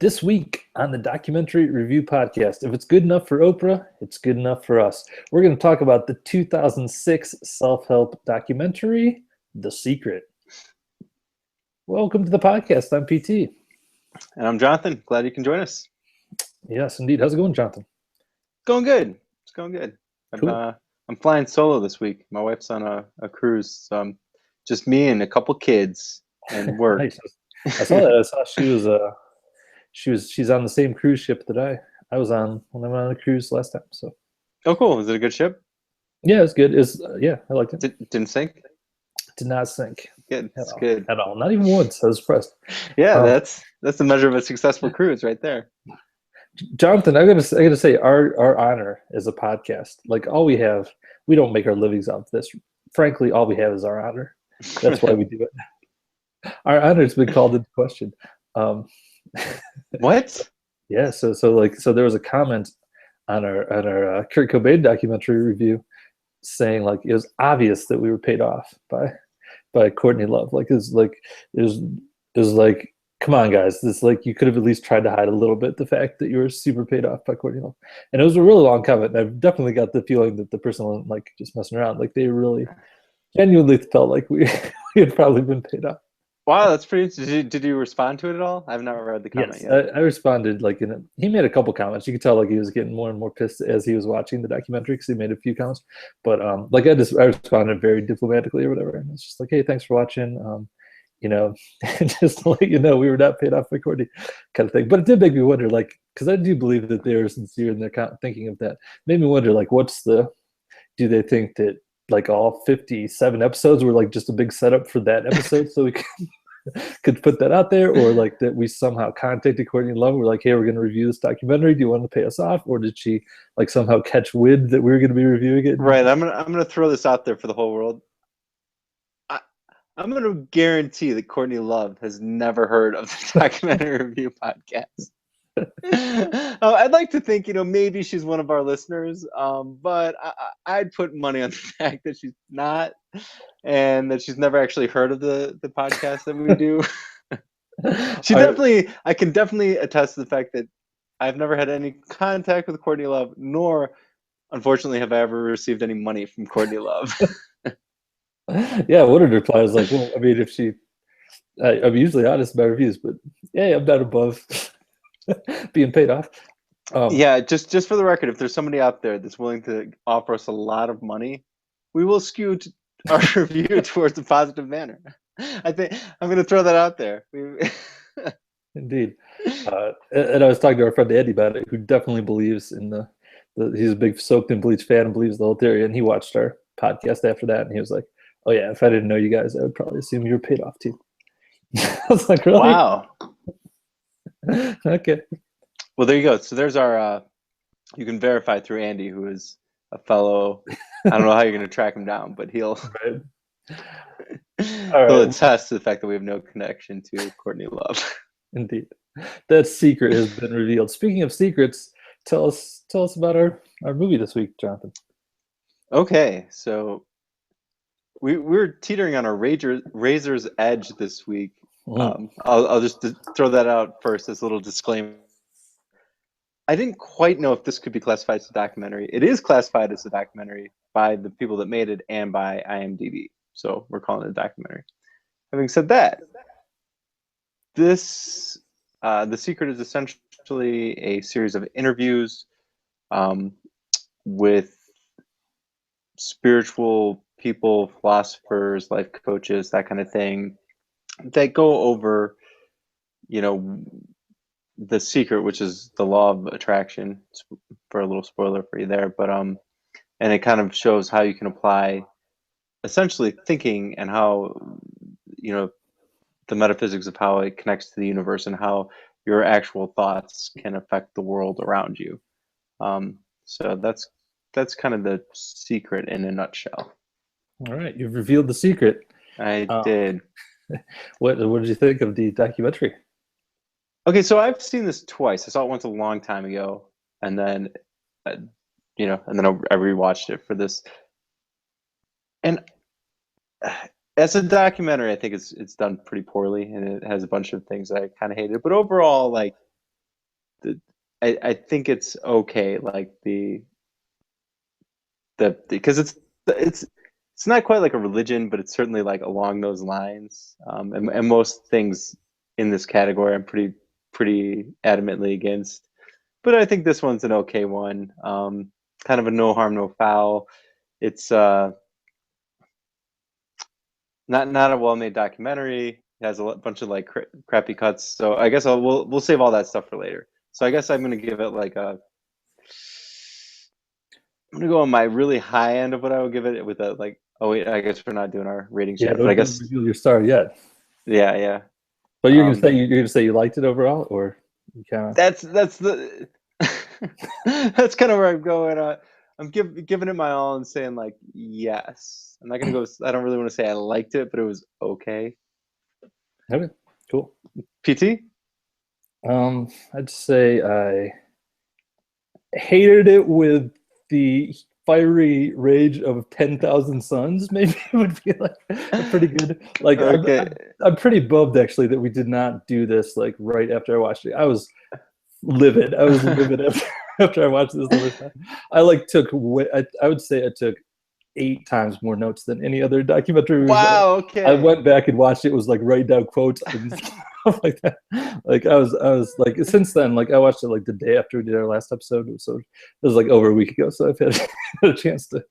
This week on the Documentary Review Podcast, if it's good enough for Oprah, it's good enough for us. We're going to talk about the 2006 self-help documentary, The Secret. Welcome to the podcast. I'm PT. And I'm Jonathan. Glad you can join us. Yes, indeed. How's it going, Jonathan? Going good. It's going good. Cool. I'm flying solo this week. My wife's on a cruise, so I'm just me and a couple kids and work. Nice. I saw that. I saw she's on the same cruise ship that I was on when I went on a cruise last time. So. Oh, cool. Is it a good ship? Yeah, it's good. Yeah, I liked it. Didn't sink? Did not sink. Good. It's good. At all. Not even once. I was impressed. Yeah, that's the measure of a successful cruise right there. Jonathan, I gotta say, our honor as a podcast, like all we have, we don't make our livings off this. Frankly, all we have is our honor. That's why we do it. Our honor's been called into question. What? Yeah. So there was a comment on our Kurt Cobain documentary review saying like it was obvious that we were paid off by Courtney Love. Like it was like, come on, guys. This like you could have at least tried to hide a little bit the fact that you were super paid off by Courtney Love. And it was a really long comment. And I've definitely got the feeling that the person wasn't like just messing around. Like they really genuinely felt like we had probably been paid off. Wow, that's pretty interesting. Did you respond to it at all? I've never read the comment yet. I responded like he made a couple comments. You could tell like he was getting more and more pissed as he was watching the documentary because he made a few comments. But like I responded very diplomatically or whatever. And it's just like, hey, thanks for watching. Just to let you know, we were not paid off by Courtney, kind of thing. But it did make me wonder, like, because I do believe that they were sincere in their thinking of that. It made me wonder, like, do they think that like all 57 episodes were like just a big setup for that episode so we could put that out there, or like that we somehow contacted Courtney Love, we're like, hey, we're going to review this documentary, do you want to pay us off? Or did she like somehow catch wind that we were going to be reviewing it? Right. I'm gonna throw this out there for the whole world. I'm going to guarantee that Courtney Love has never heard of the Documentary Review Podcast. I'd like to think, maybe she's one of our listeners, but I'd put money on the fact that she's not, and that she's never actually heard of the podcast that we do. I can definitely attest to the fact that I've never had any contact with Courtney Love, nor, unfortunately, have I ever received any money from Courtney Love. Yeah, one of her reply was like, well, I mean, I'm usually honest about reviews, but yeah, I'm not above being paid off. Yeah, just for the record, if there's somebody out there that's willing to offer us a lot of money, we will skew our review towards a positive manner. I think I'm going to throw that out there. Indeed. And I was talking to our friend Andy about it, who definitely believes in he's a big Soaked in Bleach fan and believes the whole theory. And he watched our podcast after that, and he was like, oh yeah, if I didn't know you guys, I would probably assume you were paid off too. I was like, really? Wow. Okay. Well, there you go. So there's our, you can verify through Andy, who is a fellow, I don't know how you're going to track him down, but he'll attest to the fact that we have no connection to Courtney Love. Indeed. That secret has been revealed. Speaking of secrets, tell us about our movie this week, Jonathan. Okay, so we're teetering on a razor's edge this week. I'll just throw that out first as a little disclaimer. I didn't quite know if this could be classified as a documentary. It is classified as a documentary by the people that made it and by IMDb. So we're calling it a documentary. Having said that, The Secret is essentially a series of interviews with spiritual people, philosophers, life coaches, that kind of thing, that go over, the secret, which is the law of attraction, for a little spoiler for you there, but and it kind of shows how you can apply essentially thinking and how, the metaphysics of how it connects to the universe and how your actual thoughts can affect the world around you. So that's kind of the secret in a nutshell. All right, you've revealed the secret. I did. What did you think of the documentary? Okay, so I've seen this twice. I saw it once a long time ago, and then, I rewatched it for this. And as a documentary, I think it's done pretty poorly, and it has a bunch of things that I kind of hated. But overall, like, I think it's okay, like because it's not quite like a religion, but it's certainly like along those lines. And most things in this category I'm pretty adamantly against. But I think this one's an okay one. Kind of a no harm, no foul. It's not a well-made documentary. It has a bunch of like crappy cuts. So I guess we'll save all that stuff for later. So I guess I'm gonna give it like I'm gonna go on my really high end of what I would give it with a like. Oh wait, I guess we're not doing our ratings Yeah, yet. But I don't guess reveal your star yet. yeah. But you're gonna say you liked it overall, or you kind of. That's the that's kind of where I'm going. I'm giving it my all and saying like yes. I'm not gonna go. I don't really want to say I liked it, but it was okay. Okay, cool. PT. I'd say I hated it with the fiery rage of 10,000 suns. Maybe it would be like a pretty good. Like Okay. I'm pretty bummed actually that we did not do this like right after I watched it. I was livid. After I watched this the first time. I like took. I would say I took 8 times more notes than any other documentary. Wow. Okay. I went back and watched it. It was like write down quotes and stuff like that. Like I was like since then, like I watched it like the day after we did our last episode. So it was like over a week ago. So I've had a chance to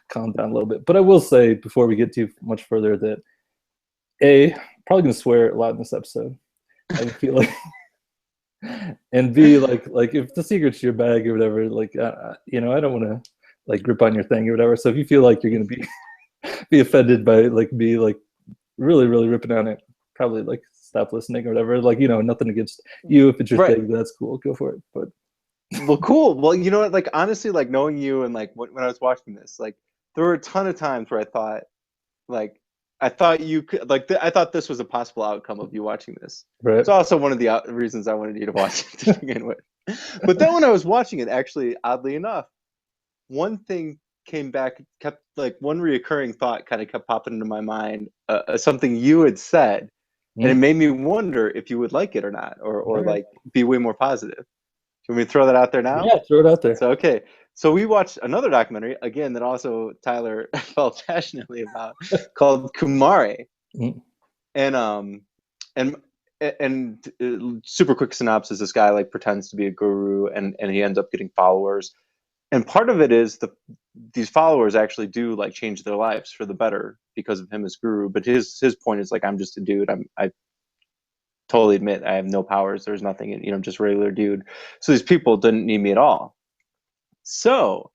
calm down a little bit. But I will say before we get too much further that probably gonna swear a lot in this episode. I feel like. And B, like if the secret's your bag or whatever, like I don't want to like grip on your thing or whatever. So if you feel like you're gonna be offended by like me like really really ripping on it, probably like stop listening or whatever. Like nothing against you if it's your thing, that's cool, go for it. But well, cool. Well, you know what? Like honestly, like knowing you and like when I was watching this, like there were a ton of times where I thought you could like I thought this was a possible outcome of you watching this. right. It's also one of the reasons I wanted you to watch it to begin with. But then when I was watching it, actually, oddly enough, one thing came back, kept like one reoccurring thought kind of kept popping into my mind, something you had said, and it made me wonder if you would like it or not, or Right. like be way more positive. Can we throw that out there now? Yeah, throw it out there. So okay. So we watched another documentary again that also Tyler felt passionately about called Kumare. Mm. And super quick synopsis, this guy like pretends to be a guru and he ends up getting followers. And part of it is these followers actually do like change their lives for the better because of him as guru. But his point is like, I'm just a dude. I totally admit I have no powers. There's nothing, I'm just a regular dude. So these people didn't need me at all. So,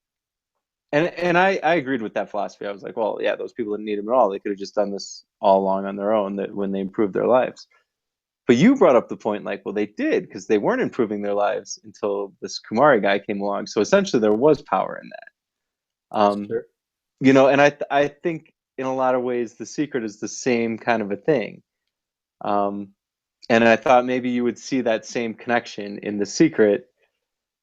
and I agreed with that philosophy. I was like, well, yeah, those people didn't need him at all. They could have just done this all along on their own that when they improved their lives. But you brought up the point like, well, they did because they weren't improving their lives until this Kumare guy came along. So essentially there was power in that. Sure. And I think in a lot of ways the secret is the same kind of a thing. And I thought maybe you would see that same connection in the secret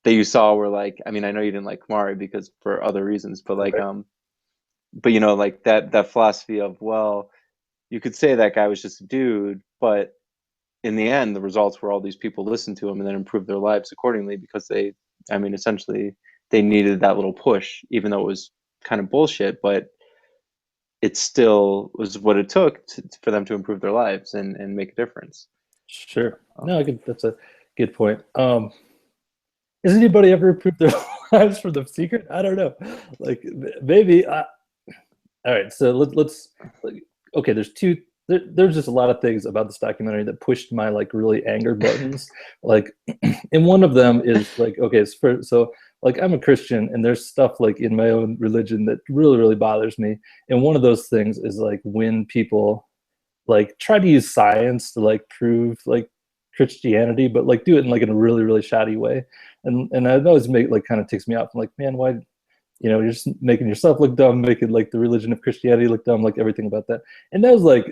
that you saw where like, I mean, I know you didn't like Kumare because for other reasons, but like, Okay. but like that philosophy of, well, you could say that guy was just a dude, but in the end, the results were all these people listened to him and then improved their lives accordingly because essentially they needed that little push, even though it was kind of bullshit, but it still was what it took for them to improve their lives and make a difference. Sure. No, that's a good point. Has anybody ever improved their lives for the secret? I don't know. Like maybe. All right. So let's. Okay. There's just a lot of things about this documentary that pushed my like really anger buttons. Like, and one of them is like, okay, so like I'm a Christian and there's stuff like in my own religion that really really bothers me. And one of those things is like when people like try to use science to like prove like Christianity, but like do it in like in a really really shoddy way. And that always like kind of ticks me off. I'm like, man, why? You're just making yourself look dumb, making like the religion of Christianity look dumb, like everything about that. And that was like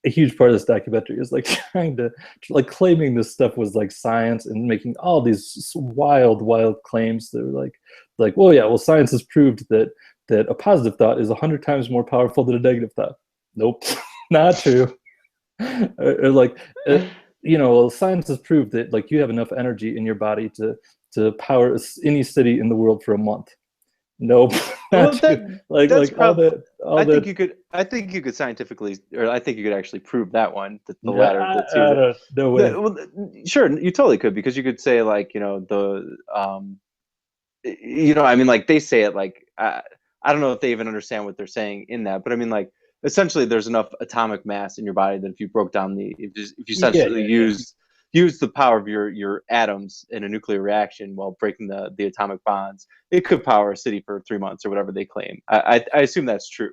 a huge part of this documentary is like trying to like claiming this stuff was like science and making all these wild claims that were like, well, yeah, well, science has proved that a positive thought is 100 times more powerful than a negative thought. Nope, not true. or like well, science has proved that like you have enough energy in your body to power any city in the world for a month. Nope, Well, not true. that's Like all probably. that, all that. I think you could scientifically, or I think you could actually prove that one, that the No, latter of the two. I don't, no way. Well, sure, you totally could, because you could say like, I mean, like they say it like, I don't know if they even understand what they're saying in that, but I mean, like essentially, there's enough atomic mass in your body that if you broke down if you Yeah, essentially yeah, use the power of your atoms in a nuclear reaction while breaking the atomic bonds, it could power a city for 3 months or whatever they claim. I assume that's true.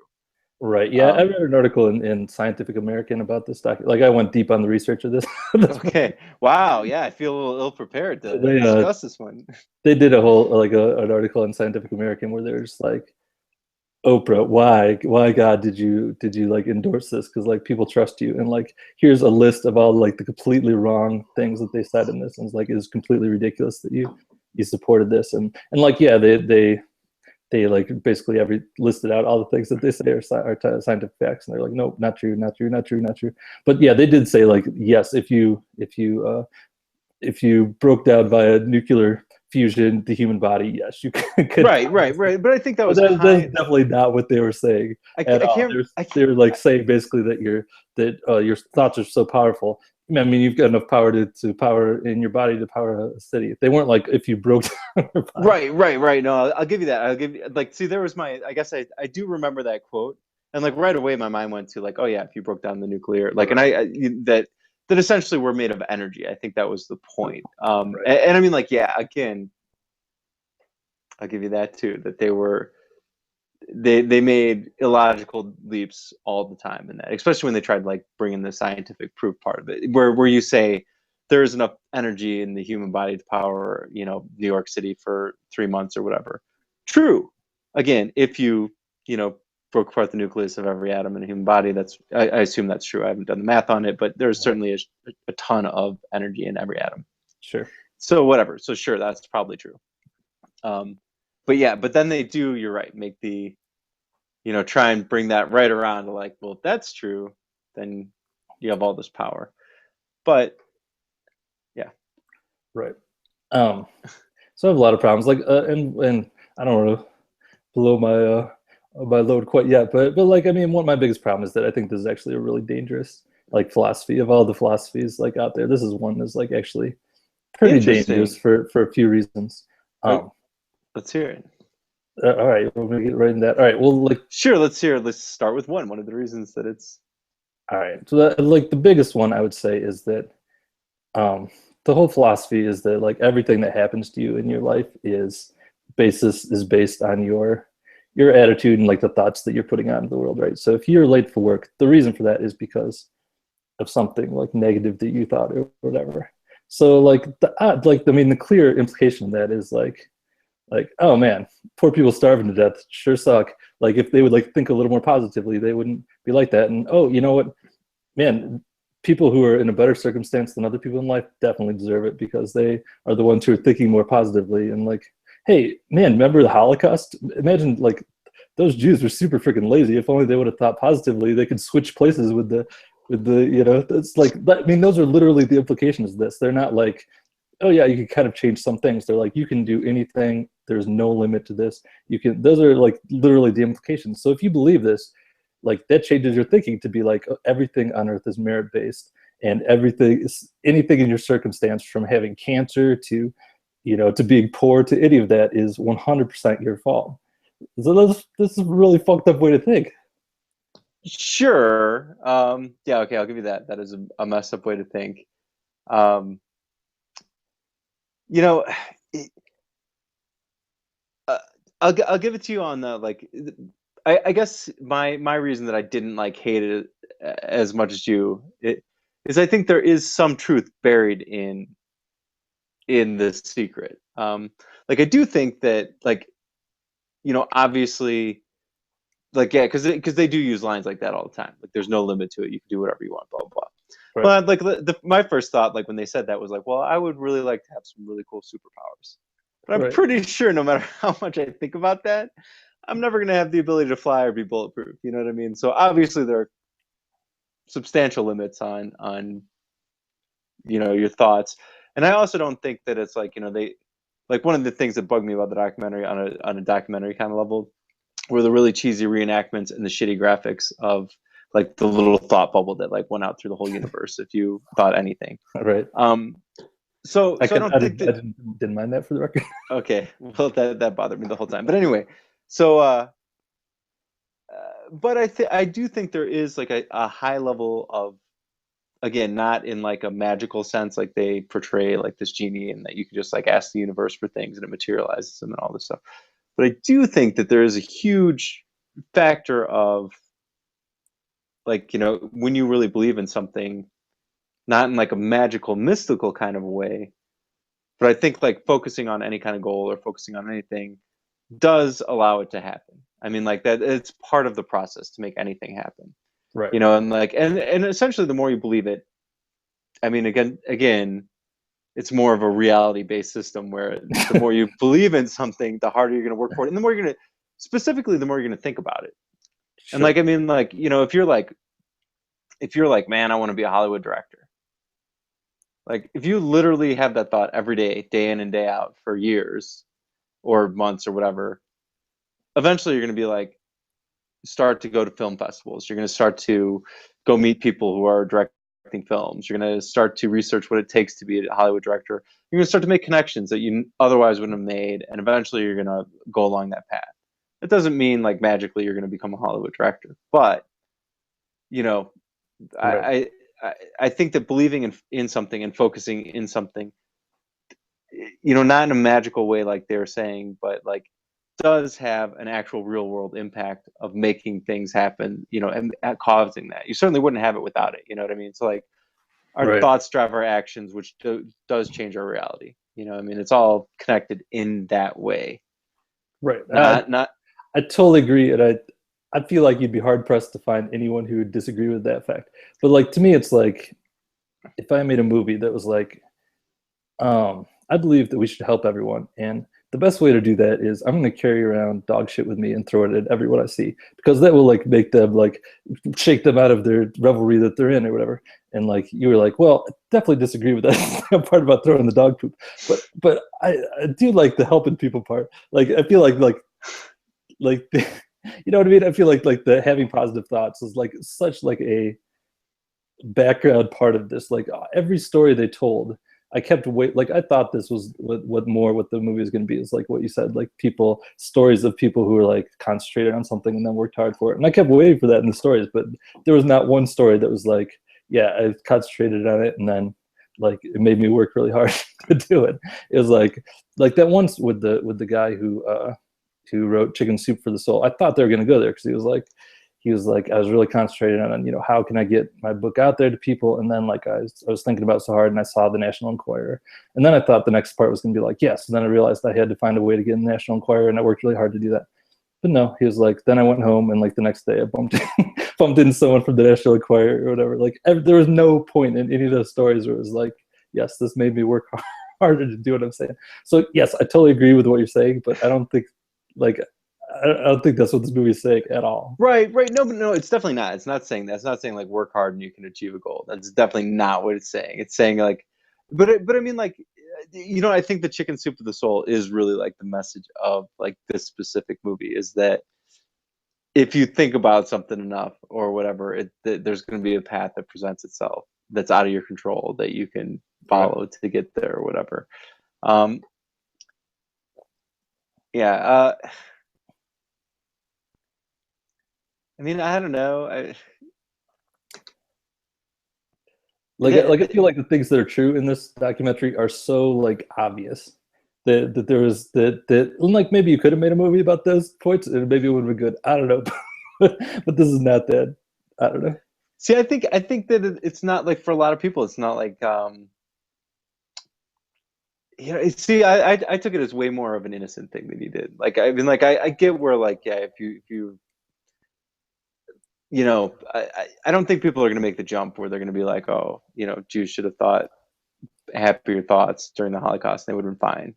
right. Yeah, I Um, read an article in Scientific American about this doc. Like I went deep on the research of this. This book. okay. Wow. Yeah, I feel a little ill prepared to They discuss this one. they did a whole like an article in Scientific American where they're just like, Oprah, why God did you like endorse this? Because like people trust you, and like here's a list of all like the completely wrong things that they said in this, and it's like it's completely ridiculous that you supported this, and like yeah, they like basically every listed out all the things that they say are scientific facts, and they're like nope, not true, not true, not true, not true. But yeah, they did say like yes, if you broke down via nuclear fusion the human body, yes, you could. Right. But I think that But was that's kind. definitely not what they were saying at I all. can't. They were like saying basically that your thoughts are so powerful. I mean, you've got enough power to power in your body to power a city. They weren't like if you broke down your body. Right. No, I'll give you that. I'll give you like. See, there was my. I guess I do remember that quote, and like right away, my mind went to like, oh yeah, if you broke down the nuclear, like, and that essentially we're made of energy. I think that was the point. Right. And I mean, like, yeah, again, I'll give you that too. That they made illogical leaps all the time in that, especially when they tried like bringing the scientific proof part of it, where you say there is enough energy in the human body to power, New York City for 3 months or whatever. True. Again, if you know broke apart the nucleus of every atom in a human body, I assume that's true. I haven't done the math on it, but there's Right. certainly a ton of energy in every atom. Sure. So whatever. So sure, that's probably true. Um, but yeah, but then they do. You're right. Make the try and bring that right around to like, well, if that's true, then you have all this power. But yeah, Right. Um. So I have a lot of problems. Like, and I don't want to blow my load quite yet, but like I mean, one of my biggest problems is that I think this is actually a really dangerous like philosophy of all the philosophies like out there. This is one that's like actually pretty dangerous interesting. for a few reasons. Uh, Um, let's hear it. all right, we're gonna get right in that. All right, well, like, Sure, let's hear it. Let's start with one. One of the reasons that it's all right. So like the biggest one I would say is that um, the whole philosophy is that like everything that happens to you in your life is based on your attitude and like the thoughts that you're putting out into the world, right? So if you're late for work, the reason for that is because of something like negative that you thought or whatever. So like I mean the clear implication of that is like oh man, poor people starving to death sure suck. Like if they would like think a little more positively, they wouldn't be like that. And oh, you know what, man, people who are in a better circumstance than other people in life definitely deserve it because they are the ones who are thinking more positively and like, hey man, remember the Holocaust? Imagine like those Jews were super freaking lazy. If only they would have thought positively, they could switch places with the it's like I mean those are literally the implications of this. They're not like, oh yeah, you can kind of change some things. They're like you can do anything. There's no limit to this. You can. Those are like literally the implications. So if you believe this, like that changes your thinking to be like oh, everything on earth is merit based, and everything is anything in your circumstance from having cancer to to being poor to any of that is 100% your fault. So this is a really fucked up way to think. sure. Yeah, okay, I'll give you that. That is a messed up way to think. Um, you know, it, I'll give it to you on the like. I guess my reason that I didn't like hate it as much as is I think there is some truth buried in the secret. Like I do think that like obviously like yeah because they do use lines like that all the time. Like there's no limit to it. You can do whatever you want. Blah blah blah. Right. But like my first thought like when they said that was like, well, I would really like to have some really cool superpowers. But I'm Right. pretty sure no matter how much I think about that, I'm never going to have the ability to fly or be bulletproof. You know what I mean? So obviously there are substantial limits on your thoughts. And I also don't think that it's like, they like, one of the things that bugged me about the documentary on a documentary kind of level were the really cheesy reenactments and the shitty graphics of like the little thought bubble that like went out through the whole universe, if you thought anything. Right. um so I so I can. don't think I that. didn't mind that for the record. Okay, well, that bothered me the whole time, but anyway. So uh, uh but I do think there is like a high level of, again, not in like a magical sense, like they portray like this genie and that you can just like ask the universe for things and it materializes them and all this stuff. But I do think that there is a huge factor of, like, when you really believe in something, not in like a magical mystical kind of a way, but I think like focusing on any kind of goal or focusing on anything does allow it to happen. I mean, like, that it's part of the process to make anything happen. Right. And like, and essentially the more you believe it, I mean, again, it's more of a reality based system where the more you believe in something, the harder you're going to work for it, and the more you're going to, specifically, the more you're going to think about it. And Sure. like, I mean, like, if you're like, man, I want to be a Hollywood director. Like, if you literally have that thought every day, day in and day out for years or months or whatever, eventually you're going to be like, start to go to film festivals. You're going to start to go meet people who are directing films. You're going to start to research what it takes to be a Hollywood director. You're going to start to make connections that you otherwise wouldn't have made, and eventually you're going to go along that path. It doesn't mean like magically you're going to become a Hollywood director, but you know, Right. I I think that believing in something and focusing in something, not in a magical way like they're saying, but like does have an actual real world impact of making things happen, and causing that. You certainly wouldn't have it without it. You know what I mean? So like, our Right. thoughts drive our actions, which does change our reality. I mean, it's all connected in that way. Right. Not. I totally agree, and I feel like you'd be hard pressed to find anyone who would disagree with that fact. But like to me, it's like if I made a movie that was like, I believe that we should help everyone, and the best way to do that is I'm going to carry around dog shit with me and throw it at everyone I see because that will like make them like shake them out of their revelry that they're in or whatever. And like you were like, well, I definitely disagree with that part about throwing the dog poop, but I do like the helping people part. Like I feel like you know what I mean? I feel like the having positive thoughts is like such like a background part of this. Like every story they told, I kept wait. Like I thought this was what the movie was going to be, is like what you said, like people stories of people who were like concentrated on something and then worked hard for it. And I kept waiting for that in the stories, but there was not one story that was like, yeah, I concentrated on it and then like it made me work really hard to do it. It was like that once with the guy who wrote Chicken Soup for the Soul. I thought they were going to go there because he was like, I was really concentrated on, how can I get my book out there to people? And then like I was thinking about it so hard and I saw the National Enquirer. And then I thought the next part was going to be like, yes. And then I realized I had to find a way to get in the National Enquirer and I worked really hard to do that. But no, he was like, then I went home and like the next day I bumped into someone from the National Enquirer or whatever. Like there was no point in any of those stories where it was like, yes, this made me work harder to do what I'm saying. So yes, I totally agree with what you're saying, but I don't think like I don't think that's what this movie is saying at all. Right. No, but no, it's definitely not. It's not saying that. It's not saying like work hard and you can achieve a goal. That's definitely not what it's saying. It's saying like, but I mean, like, I think the Chicken Soup for the Soul is really like the message of like this specific movie, is that if you think about something enough or whatever, there's going to be a path that presents itself that's out of your control that you can Right. follow to get there or whatever. Um, yeah. I mean, I don't know. Like I feel like the things that are true in this documentary are so like obvious that there was that like maybe you could have made a movie about those points and maybe it would have been good. I don't know, but this is not that. I don't know. See, I think that it's not like, for a lot of people, it's not like, see, I took it as way more of an innocent thing than you did. Like, I mean, like, I get where, like, yeah, if you I don't think people are going to make the jump where they're going to be like, oh, Jews should have thought happier thoughts during the Holocaust and they would have been fine.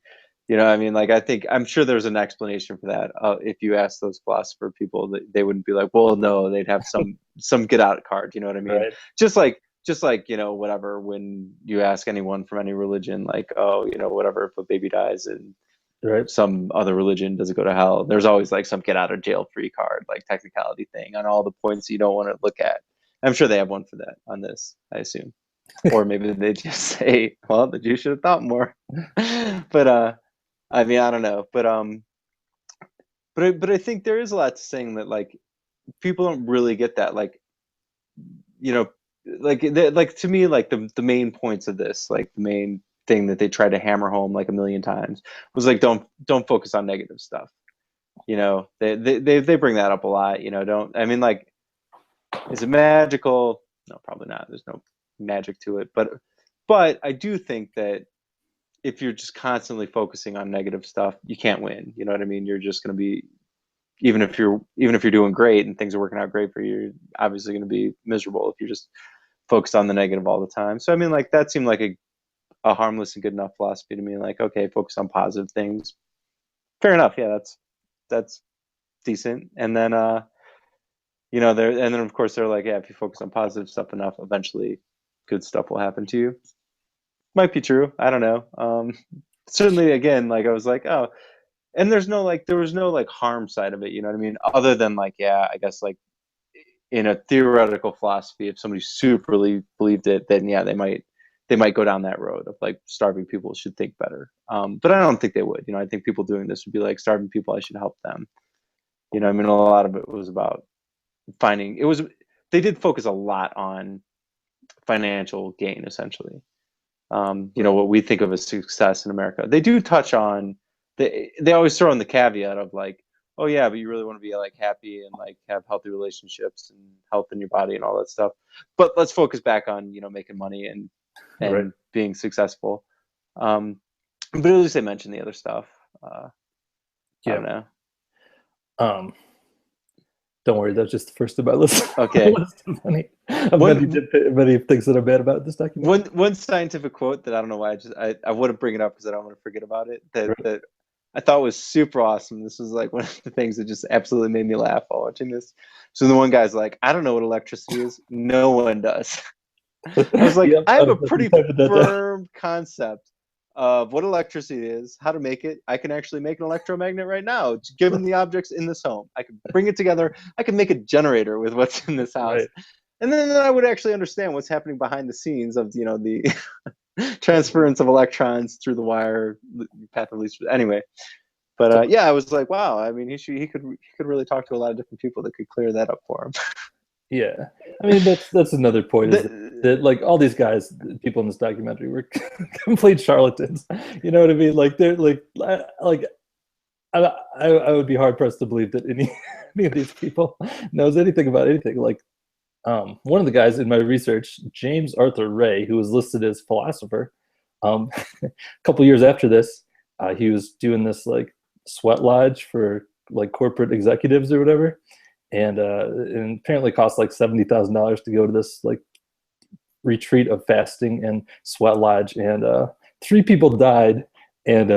I mean, like, I'm sure there's an explanation for that. If you ask those philosopher people, they wouldn't be like, well, no, they'd have some get out card. You know what I mean? Right. Just just like, whatever, when you ask anyone from any religion, like, oh, whatever, if a baby dies in Right. some other religion, does it go to hell? There's always like some get out of jail free card, like technicality thing on all the points you don't want to look at. I'm sure they have one for that on this, I assume. Or maybe they just say, well, the Jews should have thought more. But I mean, I don't know. But I think there is a lot to saying that, like, people don't really get that. Like, like to me, like the main points of this, like the main thing that they tried to hammer home like a million times was like, don't focus on negative stuff. They bring that up a lot. Don't, I mean, like, is it magical? No, probably not. There's no magic to it. But I do think that if you're just constantly focusing on negative stuff, you can't win. You know what I mean? You're just going to be, even if you're doing great and things are working out great for you, you're obviously going to be miserable if you're just focused on the negative all the time. So I mean, like, that seemed like a harmless and good enough philosophy to me. Like, okay, focus on positive things. Fair enough. Yeah, that's decent. And then and then of course they're like, yeah, if you focus on positive stuff enough, eventually good stuff will happen to you. Might be true. I don't know. Certainly, again, like, I was like, oh, and there was no like harm side of it. You know what I mean? Other than, like, yeah, I guess, like, in a theoretical philosophy, if somebody superly believed it, then yeah, they might go down that road of like, starving people should think better. But I don't think they would. I think people doing this would be like, starving people, I should help them. I mean, a lot of it was about they did focus a lot on financial gain, essentially. What we think of as success in America. They do touch on, they always throw in the caveat of like, oh yeah, but you really want to be like happy and like have healthy relationships and health in your body and all that stuff. But let's focus back on, making money and Right. being successful. But at least they mentioned the other stuff. I don't know. Don't worry, that's just the first of my list. Okay. List of many things that are bad about this document. One scientific quote that I don't know why I wouldn't bring it up because I don't want to forget about it. Right. That I thought was super awesome. This was like one of the things that just absolutely made me laugh while watching this. So the one guy's like, I don't know what electricity is. No one does. I was like, Yep, I have a was pretty typing that down. firm concept of what electricity is, how to make it. I can actually make an electromagnet right now, given the objects in this home. I can bring it together. I can make a generator with what's in this house. Right. And then I would actually understand what's happening behind the scenes of, the transference of electrons through the wire, path of least. Anyway, but yeah, I was like, wow. I mean, he could really talk to a lot of different people that could clear that up for him. Yeah, I mean, that's another point, is that like all these guys, people in this documentary, were complete charlatans. You know what I mean? Like, they're like I would be hard pressed to believe that any of these people knows anything about anything. Like, one of the guys in my research, James Arthur Ray, who was listed as philosopher, a couple years after this, he was doing this like sweat lodge for like corporate executives or whatever. And apparently cost like $70,000 to go to this like retreat of fasting and sweat lodge. And 3 people died, and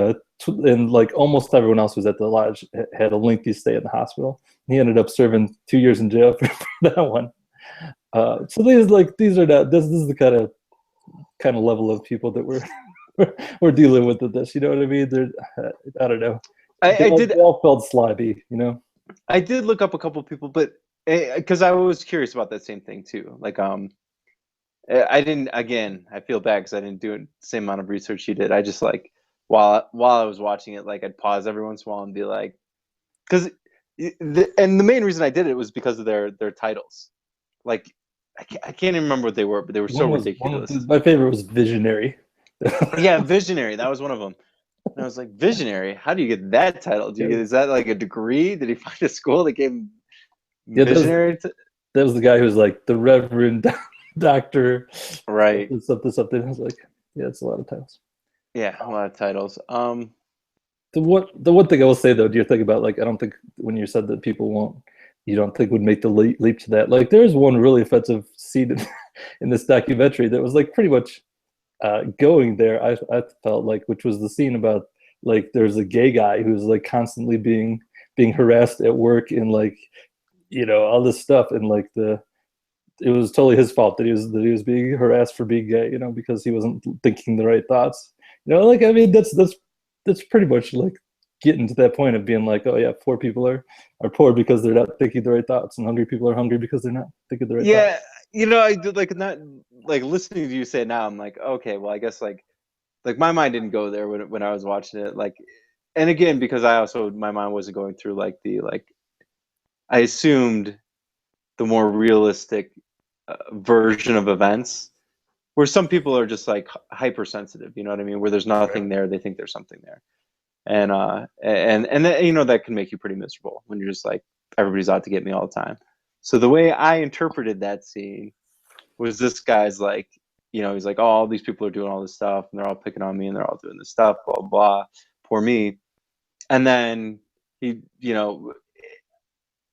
like almost everyone else was at the lodge had a lengthy stay in the hospital. He ended up serving 2 years in jail for that one. So these are not, this is the kind of level of people that we're dealing with this. You know what I mean? They're, I don't know. They all felt slimy, I did look up a couple of people, but because I was curious about that same thing too. Like, I didn't. Again, I feel bad because I didn't do the same amount of research you did. I just, like, while I was watching it, like, I'd pause every once in a while and be like, because and the main reason I did it was because of their titles. Like, I can't even remember what they were, but they were so ridiculous. My favorite was Visionary. Yeah, Visionary. That was one of them. And I was like, Visionary? How do you get that title? Is that like a degree? Did he find a school that gave him Visionary? That was the guy who was like the Reverend Doctor. Right. Something. I was like, yeah, it's a lot of titles. Yeah, a lot of titles. The one thing I will say though, do you think about, like, I don't think when you said that people you don't think would make the leap to that. Like, there's one really offensive scene in this documentary that was like pretty much going there, I felt like, which was the scene about, like, there's a gay guy who's like constantly being harassed at work and, like, all this stuff, and like the it was totally his fault that he was being harassed for being gay, because he wasn't thinking the right thoughts. Like, I mean, that's pretty much like getting to that point of being like, oh yeah, poor people are poor because they're not thinking the right thoughts, and hungry people are hungry because they're not thinking the right thoughts. Yeah, I did like not like listening to you say it now. I'm like, okay, well, I guess like my mind didn't go there when I was watching it. Like, and again, because my mind wasn't going through like I assumed the more realistic version of events, where some people are just like hypersensitive. You know what I mean? Where there's nothing there, they think there's something there, and that, that can make you pretty miserable when you're just like, everybody's out to get me all the time. So the way I interpreted that scene was, this guy's like, he's like, oh, all these people are doing all this stuff and they're all picking on me and they're all doing this stuff, blah blah, blah. Poor me. And then he,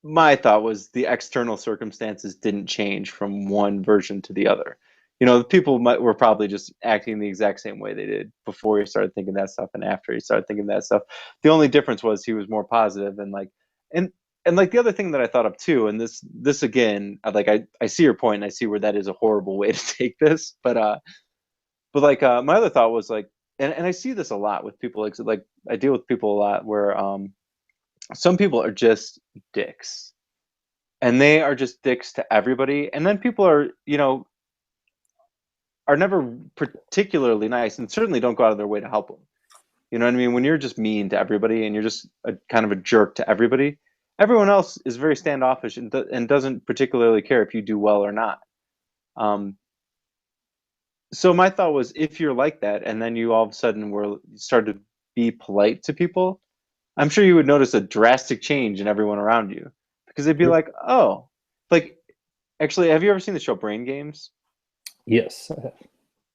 my thought was the external circumstances didn't change from one version to the other. The people were probably just acting the exact same way they did before he started thinking that stuff and after he started thinking that stuff. The only difference was he was more positive, and like, and like the other thing that I thought of too, and this again, like I see your point and I see where that is a horrible way to take this, but like my other thought was like, and I see this a lot with people, like I deal with people a lot where some people are just dicks, and they are just dicks to everybody, and then people are are never particularly nice, and certainly don't go out of their way to help them. You know what I mean? When you're just mean to everybody and you're just kind of a jerk to everybody, everyone else is very standoffish and doesn't particularly care if you do well or not. So my thought was, if you're like that and then you all of a sudden start to be polite to people, I'm sure you would notice a drastic change in everyone around you, because they'd be like, oh, like, actually, have you ever seen the show Brain Games? Yes, I have.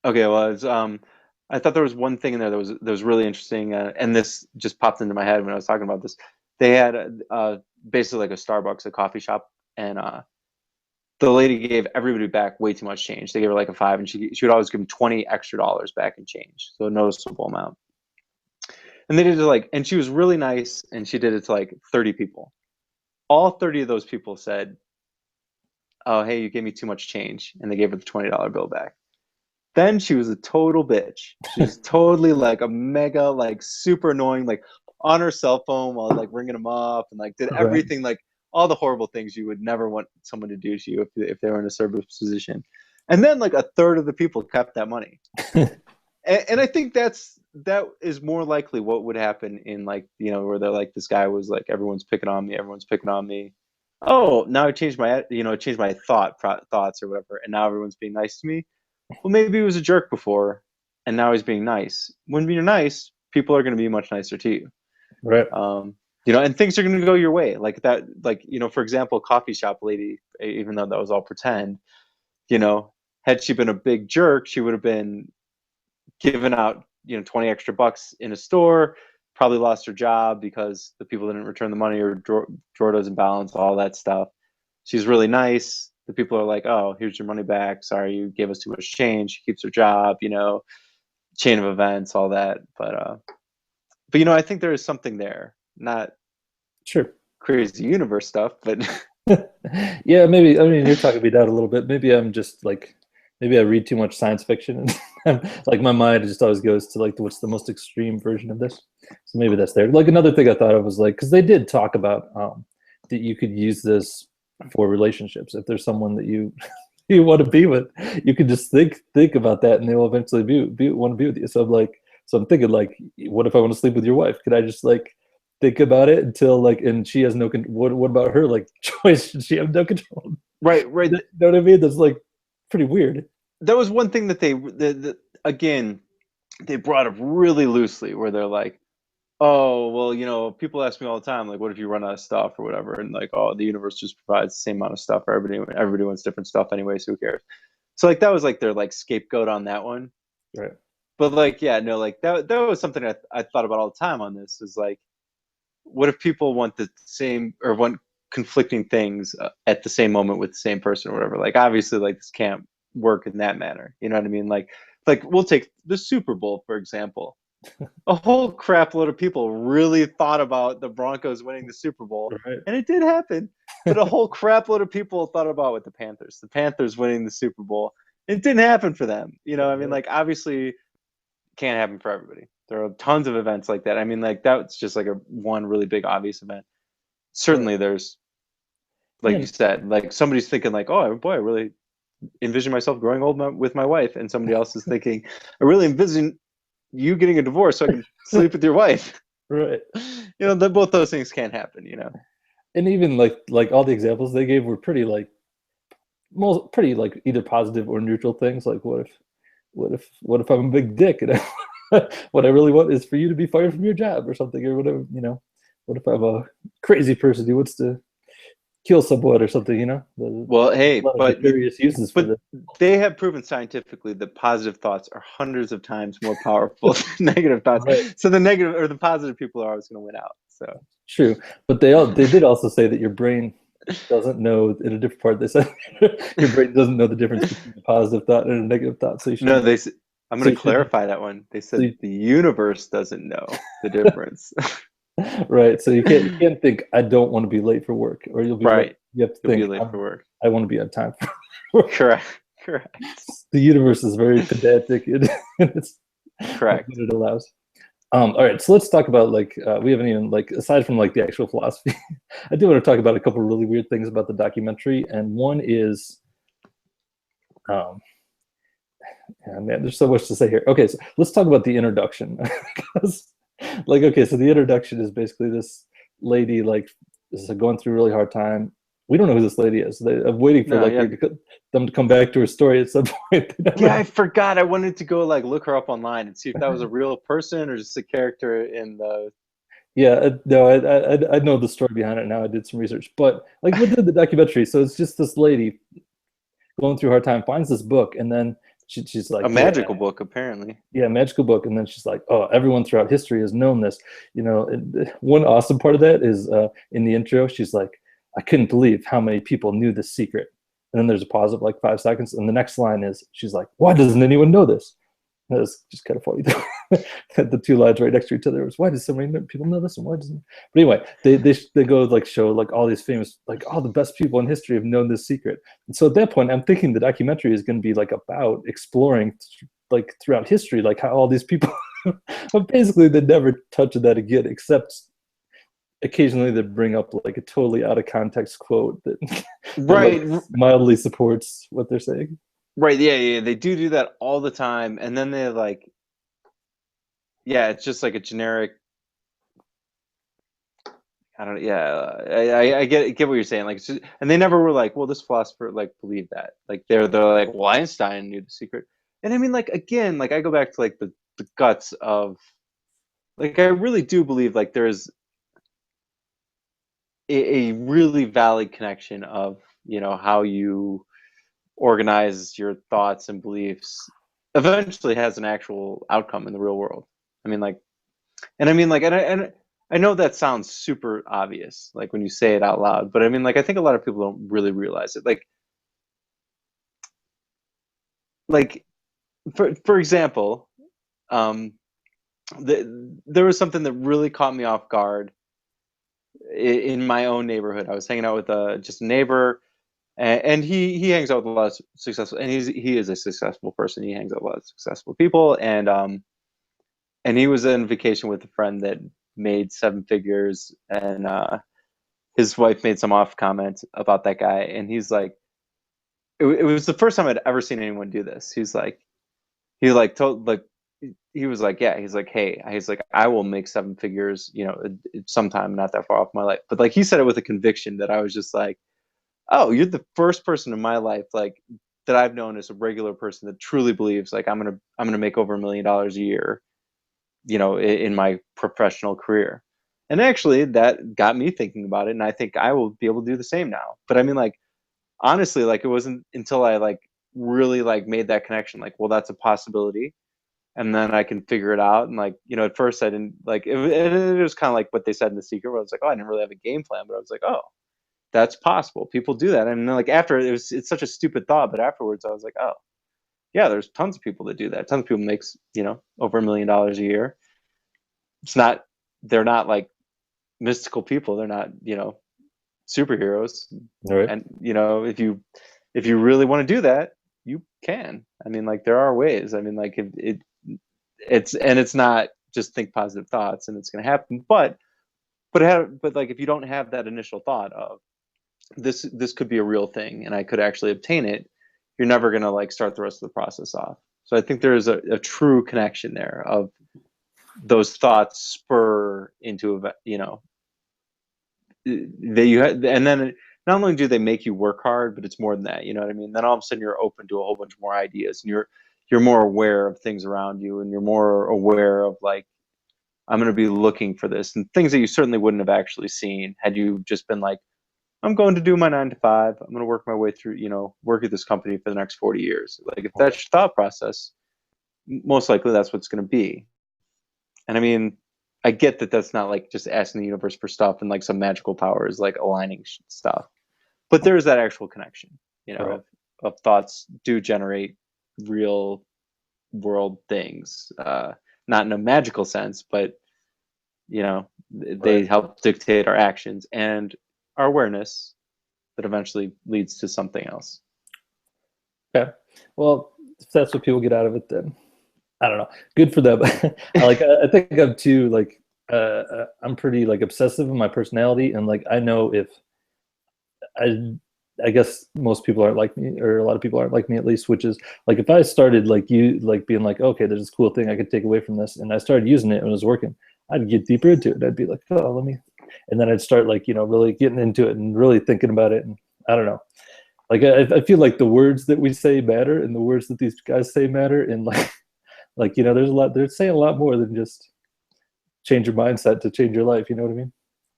Okay, well, I thought there was one thing in there that was really interesting, and this just popped into my head when I was talking about this. They had basically like a Starbucks, a coffee shop, and the lady gave everybody back way too much change. They gave her like a $5, and she would always give them $20 extra back in change, so a noticeable amount. And they did it like, and she was really nice, and she did it to like 30 people. All 30 of those people said, "Oh, hey, you gave me too much change," and they gave her the $20 bill back. Then she was a total bitch. She was totally like a mega, like super annoying, like on her cell phone while like ringing them up, and like did everything, like all the horrible things you would never want someone to do to you if they were in a service position. And then like a third of the people kept that money. And I think that is more likely what would happen in like, where they're like, this guy was like, everyone's picking on me. Oh, now I changed my thoughts or whatever, and now everyone's being nice to me. Well, maybe he was a jerk before, and now he's being nice. When you're nice, people are going to be much nicer to you. Right. And things are going to go your way. Like that, like, for example, coffee shop lady, even though that was all pretend, had she been a big jerk, she would have been given out, 20 extra bucks in a store, probably lost her job because the people didn't return the money, or drawer doesn't balance, all that stuff. She's really nice. The people are like, oh, here's your money back. Sorry, you gave us too much change. She keeps her job, chain of events, all that. But I think there is something there. Not Sure. crazy universe stuff, but Yeah, maybe. I mean, you're talking me down a little bit. Maybe I'm just like, maybe I read too much science fiction, and like my mind just always goes to like, what's the most extreme version of this? So maybe that's there. Like another thing I thought of was like, because they did talk about that you could use this for relationships. If there's someone that you you want to be with, you can just think about that, and they will eventually want to be with you. So I'm thinking like, what if I want to sleep with your wife? Could I just like think about it until like, and she has no what about her like choice? Should she have no control? right. You know what I mean? That's like pretty weird. That was one thing that again, they brought up really loosely, where they're like, oh, well, people ask me all the time, like, what if you run out of stuff or whatever? And like, oh, the universe just provides the same amount of stuff for everybody. Everybody wants different stuff anyway, so who cares? So like, that was like their like scapegoat on that one. Right. But like, yeah, no, like that was something I thought about all the time on this, is like, what if people want the same, or want conflicting things at the same moment with the same person or whatever? Like, obviously, like, this can't work in that manner. You know what I mean? Like we'll take the Super Bowl, for example. A whole crap load of people really thought about the Broncos winning the Super Bowl, Right. and it did happen. but a whole crap load of people thought about with the Panthers. The Panthers winning the Super Bowl. It didn't happen for them. I mean, like, obviously can't happen for everybody. There are tons of events like that. I mean, like, that's just like a one really big obvious event. Certainly there's, like you And said, like somebody's thinking like, oh boy, I really envision myself growing old with my wife, and somebody else is thinking, I really envision you getting a divorce so I can sleep with your wife. right. Both those things can't happen. And even like all the examples they gave were pretty like pretty like either positive or neutral things. Like what if I'm a big dick and what I really want is for you to be fired from your job or something or whatever. What if I'm a crazy person who wants to kill someone or something? Well, There's hey, a lot of but nefarious uses for but this. they have proven scientifically that positive thoughts are hundreds of times more powerful than negative thoughts. Right. So the negative or the positive people are always going to win out. So True, but they did also say that your brain doesn't know in a different part. They said your brain doesn't know the difference between a positive thought and a negative thought. So you no, should. I'm So going you to should. clarify that one. They So said the universe doesn't know the difference. right. So you can't think I don't want to be late for work, or you'll be late. Right. You have to You'll be think late for work. I want to be on time for work. Correct. Correct. The universe is very pedantic and it's what Correct. it allows. All right, so let's talk about like we haven't even like aside from like the actual philosophy, I do want to talk about a couple of really weird things about the documentary, and one is, yeah, man, there's so much to say here. Okay, so let's talk about the introduction, because, like, okay, so the introduction is basically this lady like is going through a really hard time. We don't know who this lady is. I'm waiting for No, like yeah. them to come back to her story at some point. Yeah, I forgot. I wanted to go like look her up online and see if that was a real person or just a character in the. Yeah, no, I know the story behind it now. I did some research, but like within the documentary, so it's just this lady going through a hard time, finds this book, and then she's A like, magical book, apparently. yeah, magical book, and then she's like, oh, everyone throughout history has known this. One awesome part of that is in the intro, she's like, I couldn't believe how many people knew this secret, and then there's a pause of like 5 seconds, and the next line is, she's like, why doesn't anyone know this? That's just kind of funny. The two lines right next to each other was, why does so many people know this and why doesn't? But anyway, they go like show like all these famous, like all the best people in history have known this secret. And so at that point, I'm thinking the documentary is going to be like about exploring like throughout history, like how all these people, but basically they never touch that again, except occasionally they bring up like a totally out of context quote that, that like Right. mildly supports what they're saying. Right. Yeah. They do that all the time, and then they like, yeah, it's just like a generic. I don't. Yeah, I get what you're saying. Like, and they never were like, well, this philosopher like believed that. Like, they're like, well, Einstein knew the secret, and I mean, like again, like I go back to like the guts of, like I really do believe like there's a really valid connection of how you organize your thoughts and beliefs eventually has an actual outcome in the real world. I mean, like, and I mean, like, and I know that sounds super obvious, like when you say it out loud, but I mean, like, I think a lot of people don't really realize it. Like for example, um, there was something that really caught me off guard in my own neighborhood. I was hanging out with just a neighbor, and he hangs out with a lot of successful, and he is a successful person. He hangs out with a lot of successful people, and he was on vacation with a friend that made 7 figures, and his wife made some off comment about that guy, and he's like, it was the first time I'd ever seen anyone do this. He like told like he was like, yeah, he's like, hey, he's like, I will make 7 figures, sometime not that far off my life. But like he said it with a conviction that I was just like, oh, you're the first person in my life like that I've known as a regular person that truly believes like I'm gonna make over $1 million a year, in my professional career. And actually that got me thinking about it, and I think I will be able to do the same now. But I mean, like, honestly, like it wasn't until I like really like made that connection, like, well, that's a possibility, and then I can figure it out. And like, at first I didn't like it, it was kind of like what they said in The Secret, where I was like, oh, I didn't really have a game plan, but I was like, oh, that's possible. People do that. And then like after it's such a stupid thought, but afterwards I was like, oh yeah, there's tons of people that do that. Tons of people makes, over $1 million a year. It's not, they're not like mystical people. They're not, superheroes. All right. And if you really want to do that, you can. I mean, like there are ways. I mean, like it's not just think positive thoughts and it's going to happen, but like if you don't have that initial thought of this could be a real thing and I could actually obtain it, you're never going to like start the rest of the process off. So I think there's a true connection there of those thoughts spur into and then not only do they make you work hard, but it's more than that. You know what I mean? Then all of a sudden you're open to a whole bunch more ideas, and you're more aware of things around you, and you're more aware of like I'm going to be looking for this and things that you certainly wouldn't have actually seen had you just been like, I'm going to do my 9 to 5. I'm going to work my way through, work at this company for the next 40 years. Like if that's your thought process, most likely that's what's going to be. And I mean, I get that that's not like just asking the universe for stuff and like some magical power is like aligning stuff, but there is that actual connection, Right. of thoughts do generate real world things, not in a magical sense, but they Right. help dictate our actions and our awareness that eventually leads to something else. Okay. Well, if that's what people get out of it, then I don't know. Good for them. I think I'm too like I'm pretty like obsessive in my personality, and like I know if I I guess most people aren't like me, or a lot of people aren't like me at least, which is like if I started like you like being like, okay, there's this cool thing I could take away from this, and I started using it and it was working, I'd get deeper into it. I'd be like, oh, let me, and then I'd start like, really getting into it and really thinking about it. And I don't know. Like I feel like the words that we say matter, and the words that these guys say matter, and like there's a lot. They're saying a lot more than just change your mindset to change your life. You know what I mean?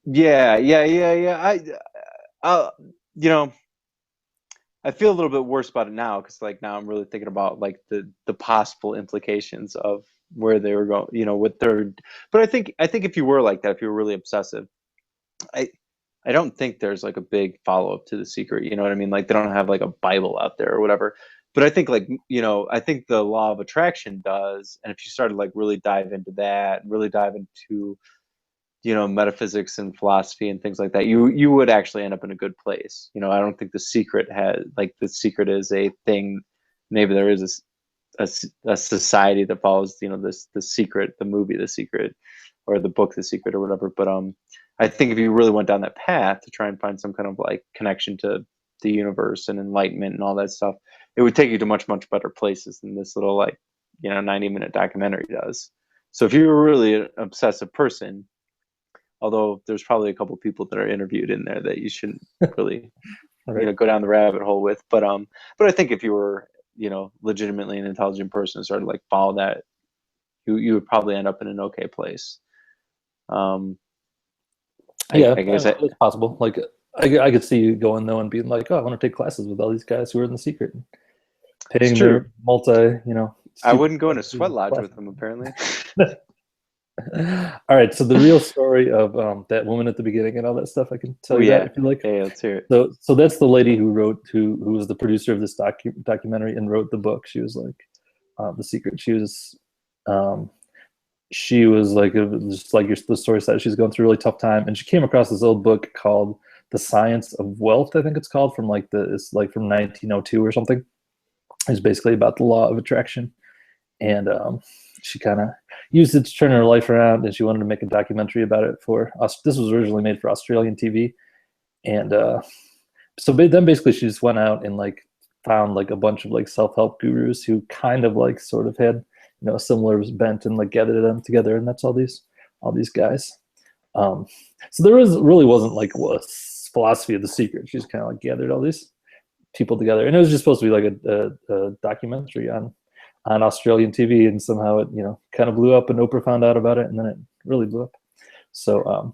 Yeah. Uh, you know, I feel a little bit worse about it now because like now I'm really thinking about like the possible implications of where they were going, with their. But I think if you were like that, if you were really obsessive, I I don't think there's like a big follow up to The Secret. You know what I mean? Like they don't have like a Bible out there or whatever. But I think like I think the law of attraction does, and if you started like really dive into that and really dive into metaphysics and philosophy and things like that, you would actually end up in a good place. I don't think The Secret is a thing. Maybe there is a society that follows this The Secret, the movie The Secret, or the book The Secret or whatever. But I think if you really went down that path to try and find some kind of like connection to the universe and enlightenment and all that stuff, it would take you to much much better places than this little like 90-minute documentary does. So if you're really an obsessive person, although there's probably a couple people that are interviewed in there that you shouldn't really Right. go down the rabbit hole with, but I think if you were legitimately an intelligent person and started like follow that, you would probably end up in an okay place. um Yeah, I guess it's possible. Like I could see you going though and being like, oh, I want to take classes with all these guys who are in the secret, and it's paying true. their multi, I stupid wouldn't go in a sweat lodge classes. with them apparently. All right, so the real story of that woman at the beginning and all that stuff, I can tell Oh you that yeah, if you like. yeah, let's hear it. So that's the lady who was the producer of this documentary and wrote the book. She was like The Secret. Um, she was like just like the story said, she's going through a really tough time, and she came across this old book called The Science of Wealth. I think it's called it's like from 1902 or something. It's basically about the law of attraction, and she kind of used it to turn her life around, and she wanted to make a documentary about it for us. This was originally made for Australian TV, and so then basically she just went out and like found like a bunch of like self-help gurus who kind of like sort of had a similar bent, and like gathered them together, and that's all these guys. um so there really wasn't like a philosophy of The Secret. She just kind of like gathered all these people together, and it was just supposed to be like a documentary on Australian TV, and somehow it kind of blew up, and Oprah found out about it, and then it really blew up. So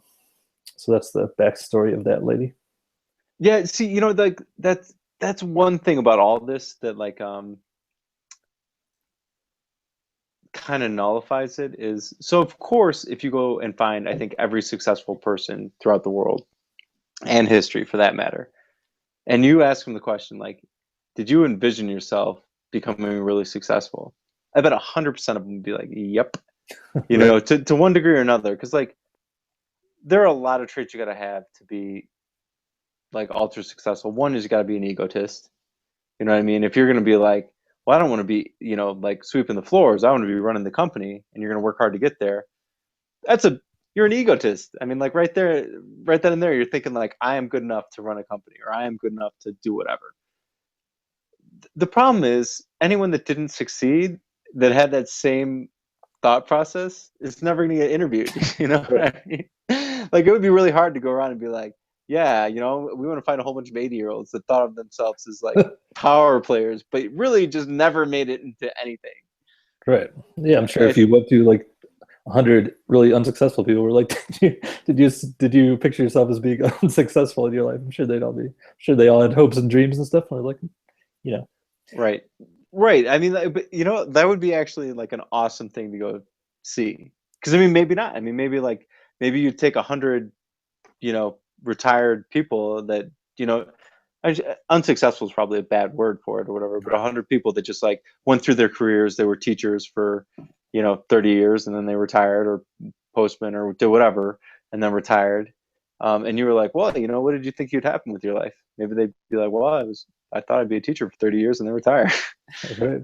that's the backstory of that lady. Yeah, see, like that's one thing about all this that like kind of nullifies it is, so of course if you go and find, I think, every successful person throughout the world and history for that matter, and you ask them the question like, did you envision yourself becoming really successful, I bet 100% of them would be like, yep. Right. To one degree or another, because like there are a lot of traits you got to have to be like ultra successful, one is you got to be an egotist. You know what I mean? If you're going to be like, well, I don't want to be, like sweeping the floors. I want to be running the company, and you're going to work hard to get there. That's you're an egotist. I mean, like right there, right then and there, you're thinking like, I am good enough to run a company, or I am good enough to do whatever. The problem is anyone that didn't succeed, that had that same thought process, is never going to get interviewed. You know what Right. I mean? Like it would be really hard to go around and be like, yeah, we want to find a whole bunch of 80-year-olds that thought of themselves as like power players, but really just never made it into anything. Right. Yeah, I'm sure if It's you went to like 100 really unsuccessful people were like, did you picture yourself as being unsuccessful in your life? I'm sure they'd all be, sure they all had hopes and dreams and stuff. And they're like, you know, right, right. I mean, like, but that would be actually like an awesome thing to go see. Because I mean, maybe not. I mean, maybe you take 100, retired people that you know unsuccessful is probably a bad word for it or whatever, but 100 people that just like went through their careers. They were teachers for 30 years, and then they retired, or postman, or did whatever, and then retired. And you were like, well, what did you think you'd happen with your life? Maybe they'd be like, well, I thought I'd be a teacher for 30 years and then retire. right,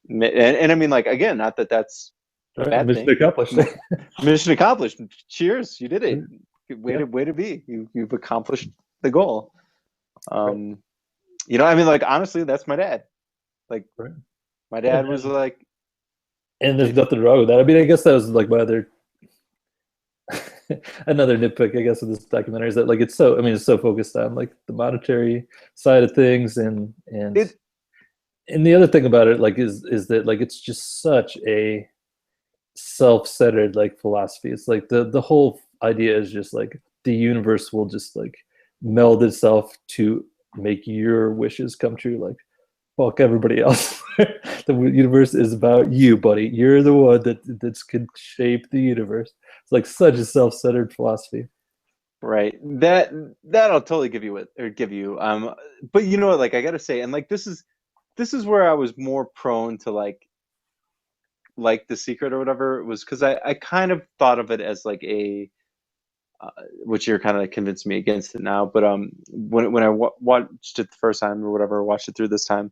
And I mean, like, again, not that that's a right, bad mission thing. accomplished. Mission accomplished. Cheers, you did it. Yeah, Way to be. You've accomplished the goal. right, um I mean, like, honestly, that's my dad. Like, right. my Yeah, dad was like, and there's if nothing wrong with that. I mean, I guess that was like my other another nitpick, I guess, of this documentary is that like it's so, I mean, it's so focused on like the monetary side of things, it and the other thing about it like is that like it's just such a self-centered like philosophy. It's like the whole idea is just like the universe will just like meld itself to make your wishes come true. Like fuck everybody else. The universe is about you, buddy. You're the one that can shape the universe. It's like such a self-centered philosophy. right, that I'll totally give you it, or give you. But you know what, like, I gotta say, and like, this is where I was more prone to like The Secret or whatever, was because I kind of thought of it as like a which you're kind of convinced me against it now. But when I watched it the first time or whatever, watched it through this time,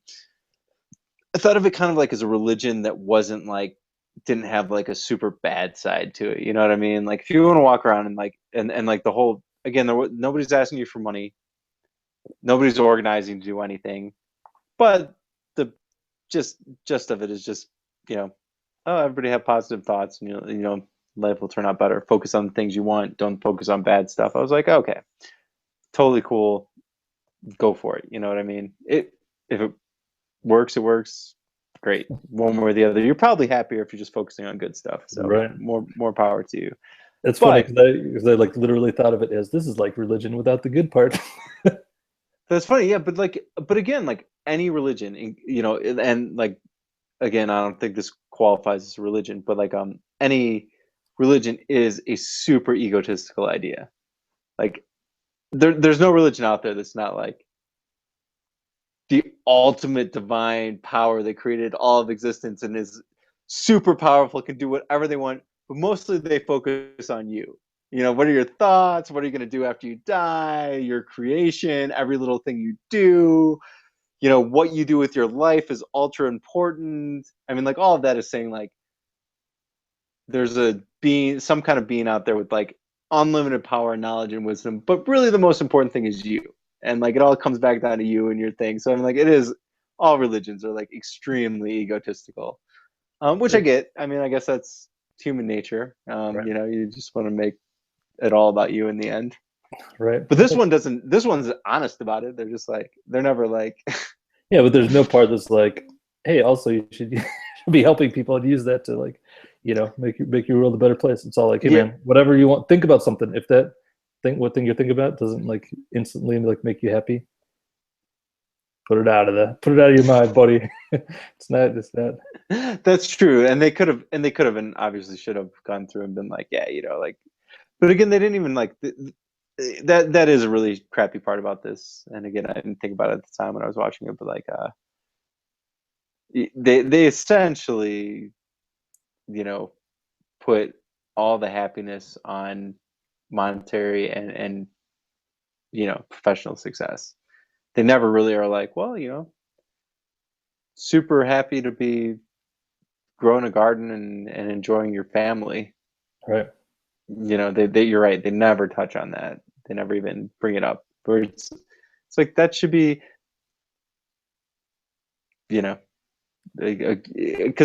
I thought of it kind of like as a religion that wasn't like, didn't have like a super bad side to it. You know what I mean? Like, if you want to walk around and like, and like the whole, again, nobody's asking you for money, nobody's organizing to do anything, but the just of it is just, you know oh, everybody have positive thoughts, and life will turn out better. Focus on the things you want, don't focus on bad stuff. I was like, okay, totally cool, go for it. You know what I mean? If it works, it works. Great. One way or the other. You're probably happier if you're just focusing on good stuff. So Right. more power to you. It's funny But because I like literally thought of it as this is like religion without the good part. that's funny, yeah. But again, like any religion, and like, again, I don't think this qualifies as a religion, but like, any religion is a super egotistical idea. Like, there's no religion out there that's not like the ultimate divine power that created all of existence and is super powerful, can do whatever they want, but mostly they focus on you. What are your thoughts? What are you going to do after you die? Your creation, every little thing you do, what you do with your life is ultra important. I mean, like, all of that is saying like there's a being, some kind of being out there with like unlimited power, knowledge, and wisdom, but really the most important thing is you. And like, it all comes back down to you and your thing. So I mean, like, it is, all religions are like extremely egotistical, which I get. I mean, I guess that's human nature. Right. You just want to make it all about you in the end. Right. But this one doesn't. This one's honest about it. They're just like, they're never like, Yeah, but there's no part that's like, hey, also you should be helping people and use that to like, make your world a better place. It's all like, hey yeah, man, whatever you want, think about something. If that what thing you're thinking about doesn't like instantly like make you happy, put it out of your mind, buddy. It's not. that's true. And they could have, and obviously should have gone through and been like, yeah, like, but again, they didn't even like that is a really crappy part about this. And again, I didn't think about it at the time when I was watching it, but like, they essentially, you know, put all the happiness on monetary and professional success. They never really are like, well, super happy to be growing a garden and enjoying your family. Right. They you're right. They never touch on that. They never even bring it up. Where it's like that should be, because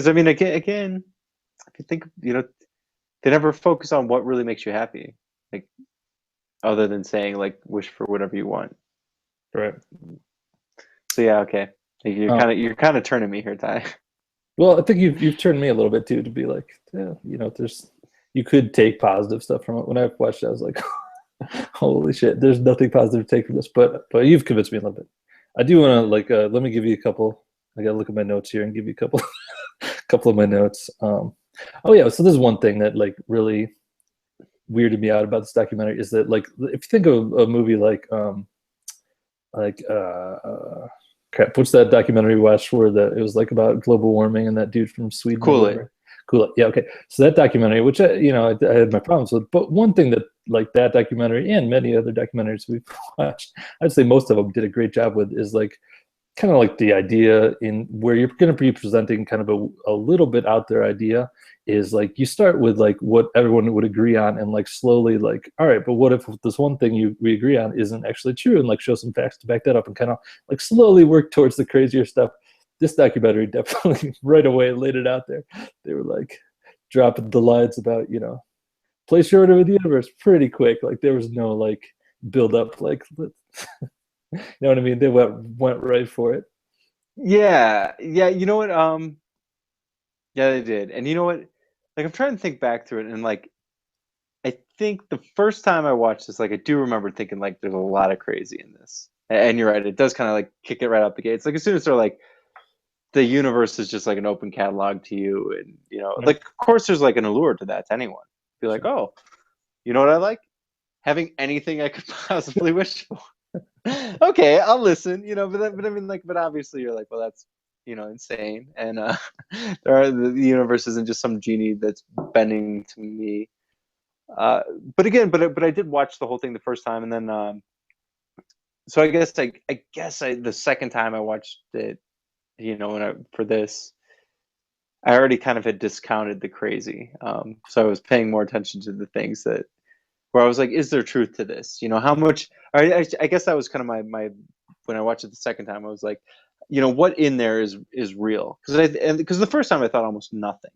I mean, again, if you think, they never focus on what really makes you happy, like other than saying like wish for whatever you want. Right. So yeah, okay. You're kind of turning me here, Ty. Well, I think you've turned me a little bit too to be like, yeah, you could take positive stuff from it. When I watched it, I was like, holy shit, there's nothing positive to take from this. But you've convinced me a little bit. I do want to like let me give you a couple. I gotta look at my notes here and give you a couple couple of my notes. Oh yeah, so there's one thing that like really weirded me out about this documentary is that like if you think of a movie like crap, what's that documentary we watched where it was like about global warming and that dude from Sweden? Cool. Cool. Yeah. Okay. So that documentary, which I had my problems with, but one thing that like that documentary and many other documentaries we've watched, I'd say most of them did a great job with is like kind of like the idea in where you're going to be presenting kind of a little bit out there idea is like you start with like what everyone would agree on and like slowly like, all right, but what if this one thing we agree on isn't actually true, and like show some facts to back that up and kind of like slowly work towards the crazier stuff. This documentary definitely right away laid it out there. They were like dropping the lines about, place your order with the universe pretty quick. Like there was no like build up, like you know what I mean? They went right for it. Yeah. You know what? Yeah, they did. And you know what? Like I'm trying to think back through it, and like I think the first time I watched this, like I do remember thinking like there's a lot of crazy in this. And you're right, it does kind of like kick it right out the gates. Like as soon as they're like the universe is just like an open catalog to you, and like of course there's like an allure to that to anyone. Be like, oh, you know what I like? Having anything I could possibly wish for. Okay, I'll listen. But I mean, like, but obviously you're like, well, that's insane, and the universe isn't just some genie that's bending to me. But again, but I did watch the whole thing the first time, and then so I guess the second time I watched it, for this, I already kind of had discounted the crazy. So I was paying more attention to the things where I was like, is there truth to this? How much? I guess that was kind of my when I watched it the second time, I was like, what in there is real? Because the first time I thought almost nothing,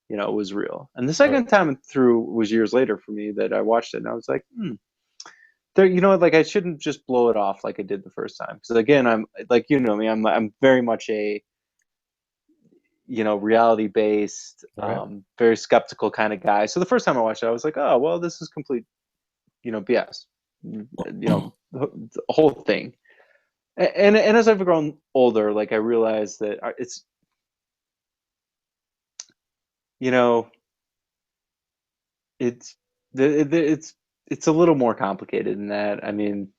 was real, and the second time through was years later for me that I watched it, and I was like, there, like I shouldn't just blow it off like I did the first time, because again, I'm like, me, I'm very much a reality based, very skeptical kind of guy. So the first time I watched it, I was like, oh well, this is complete BS, the whole thing. And as I've grown older, like I realized that it's it's it's a little more complicated than that. I mean,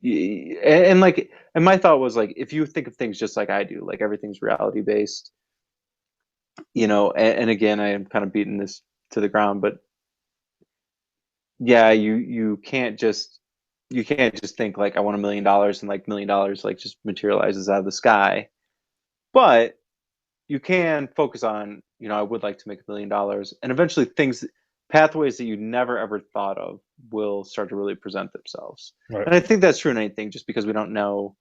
and my thought was like, if you think of things just like I do, like everything's reality based, and again, I am kind of beating this to the ground, but yeah, you can't just think like I want $1 million and like $1 million like just materializes out of the sky. But you can focus on, I would like to make $1 million, and eventually pathways that you never ever thought of will start to really present themselves. Right. And I think that's true in anything, just because we don't know.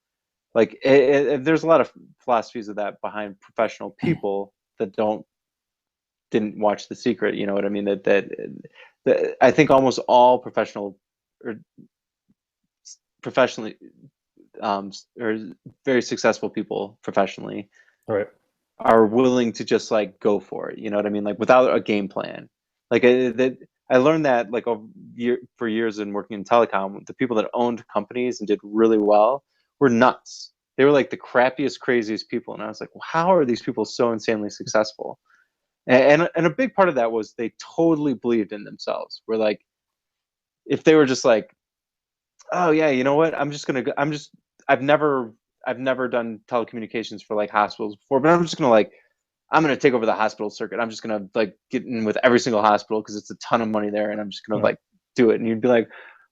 Like there's a lot of philosophies of that behind professional people that didn't watch The Secret. You know what I mean? That I think almost all professionally or very successful people professionally are willing to just like go for it. You know what I mean? Like without a game plan. Like I learned that like for years in working in telecom, the people that owned companies and did really well were nuts. They were like the crappiest, craziest people, and I was like, well, how are these people so insanely successful? And a big part of that was they totally believed in themselves. Where like, if they were just like, oh yeah, you know what? I've never done telecommunications for like hospitals before, but I'm gonna take over the hospital circuit. I'm just gonna like get in with every single hospital because it's a ton of money there, and I'm just gonna like do it. And you'd be like,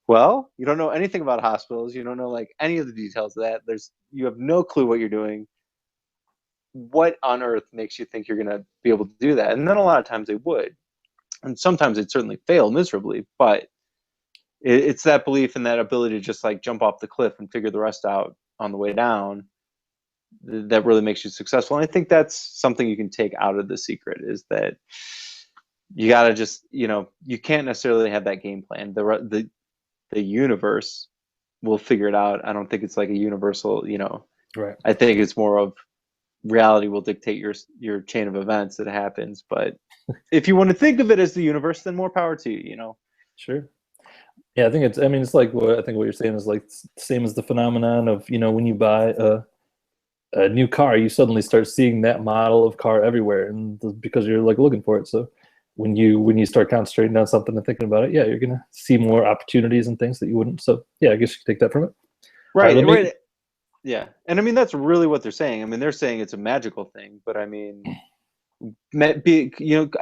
Well, you don't know anything about hospitals. You don't know like any of the details of that. You have no clue what you're doing. What on earth makes you think you're going to be able to do that? And then a lot of times they would, and sometimes they'd certainly fail miserably. But it's that belief and that ability to just like jump off the cliff and figure the rest out on the way down that really makes you successful. And I think that's something you can take out of The Secret, is that you got to just, you can't necessarily have that game plan. The universe will figure it out. I don't think it's like a universal, Right. I think it's more of reality will dictate your chain of events that happens. But if you want to think of it as the universe, then more power to you. Sure. Yeah, I think it's. I mean, it's like what you're saying is like same as the phenomenon of when you buy a new car, you suddenly start seeing that model of car everywhere, and because you're like looking for it. So when you start concentrating on something and thinking about it, yeah, you're gonna see more opportunities and things that you wouldn't. So yeah, I guess you could take that from it. All Right, let me. right. Yeah. And I mean, that's really what they're saying. I mean, they're saying it's a magical thing, but I mean, I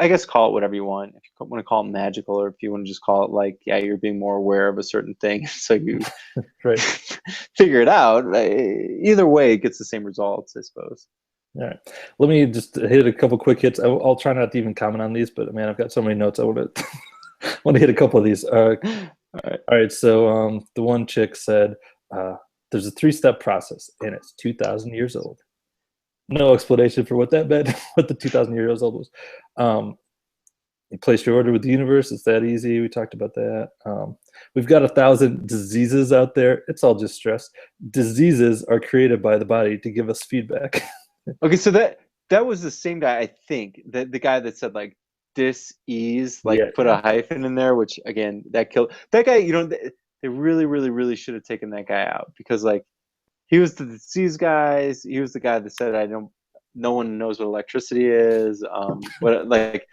guess call it whatever you want. If you want to call it magical, or if you want to just call it like, yeah, you're being more aware of a certain thing, so you Right. figure it out. Either way, it gets the same results, I suppose. All right. Let me just hit a couple quick hits. I'll try not to even comment on these, but man, I've got so many notes. I want to want to hit a couple of these. All right. All right. So the one chick said, "There's a 3-step process, and it's 2,000 years old." No explanation for what that meant. What the 2,000 years old was. You place your order with the universe. It's that easy. We talked about that. We've got 1,000 diseases out there. It's all just stress. Diseases are created by the body to give us feedback. Okay, so that was the same guy, I think, the guy that said like dis-ease, like Yeah. put a hyphen in there, which again, that killed that guy. They really, really, really should have taken that guy out, because like he was the disease guys. He was the guy that said, no one knows what electricity is. But like,